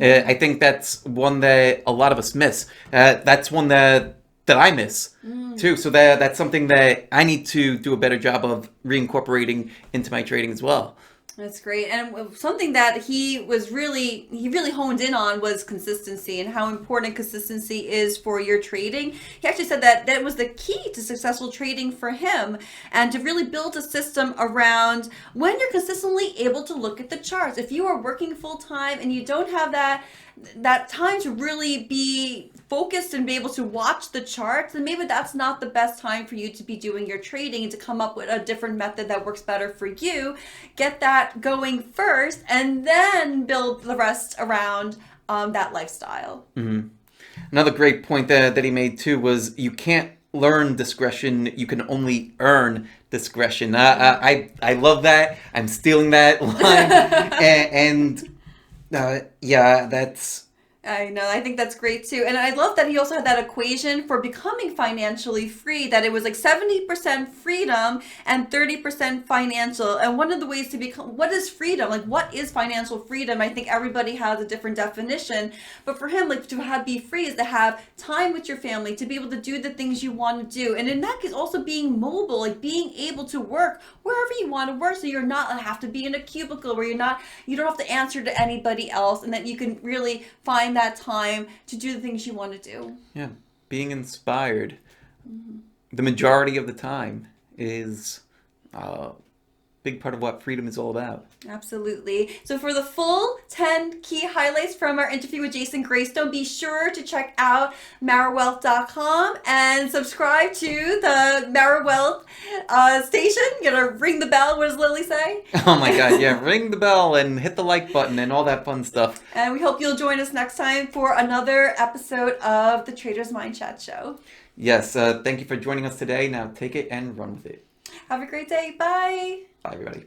I think that's one that a lot of us miss. That's one that I miss too. So that's something that I need to do a better job of reincorporating into my trading as well. That's great. And something that he really honed in on was consistency, and how important consistency is for your trading. He actually said that was the key to successful trading for him, and to really build a system around when you're consistently able to look at the charts. If you are working full time and you don't have that time to really be focused and be able to watch the charts, then maybe that's not the best time for you to be doing your trading, and to come up with a different method that works better for you. Get that going first, and then build the rest around that lifestyle. Mm-hmm. Another great point that he made too was you can't learn discretion, you can only earn discretion. I love that. I'm stealing that line. That's... I know. I think that's great too. And I love that he also had that equation for becoming financially free, that it was like 70% freedom and 30% financial. And one of the ways to become, what is freedom? Like, what is financial freedom? I think everybody has a different definition. But for him, like, be free is to have time with your family, to be able to do the things you want to do. And in that case, also being mobile, like being able to work wherever you want to work. So you're not have to be in a cubicle where you don't have to answer to anybody else, and that you can really find that time to do the things you want to do. Yeah, being inspired. Mm-hmm. the majority of the time is a big part of what freedom is all about. Absolutely. So for the full 10 key highlights from our interview with Jason Graystone, be sure to check out MaraWealth.com and subscribe to the MaraWealth station. You gotta ring the bell. What does Lily say? Oh my God, yeah, ring the bell and hit the like button and all that fun stuff. And we hope you'll join us next time for another episode of the Trader's Mindchat Show. Yes, thank you for joining us today. Now take it and run with it. Have a great day. Bye. Bye, everybody.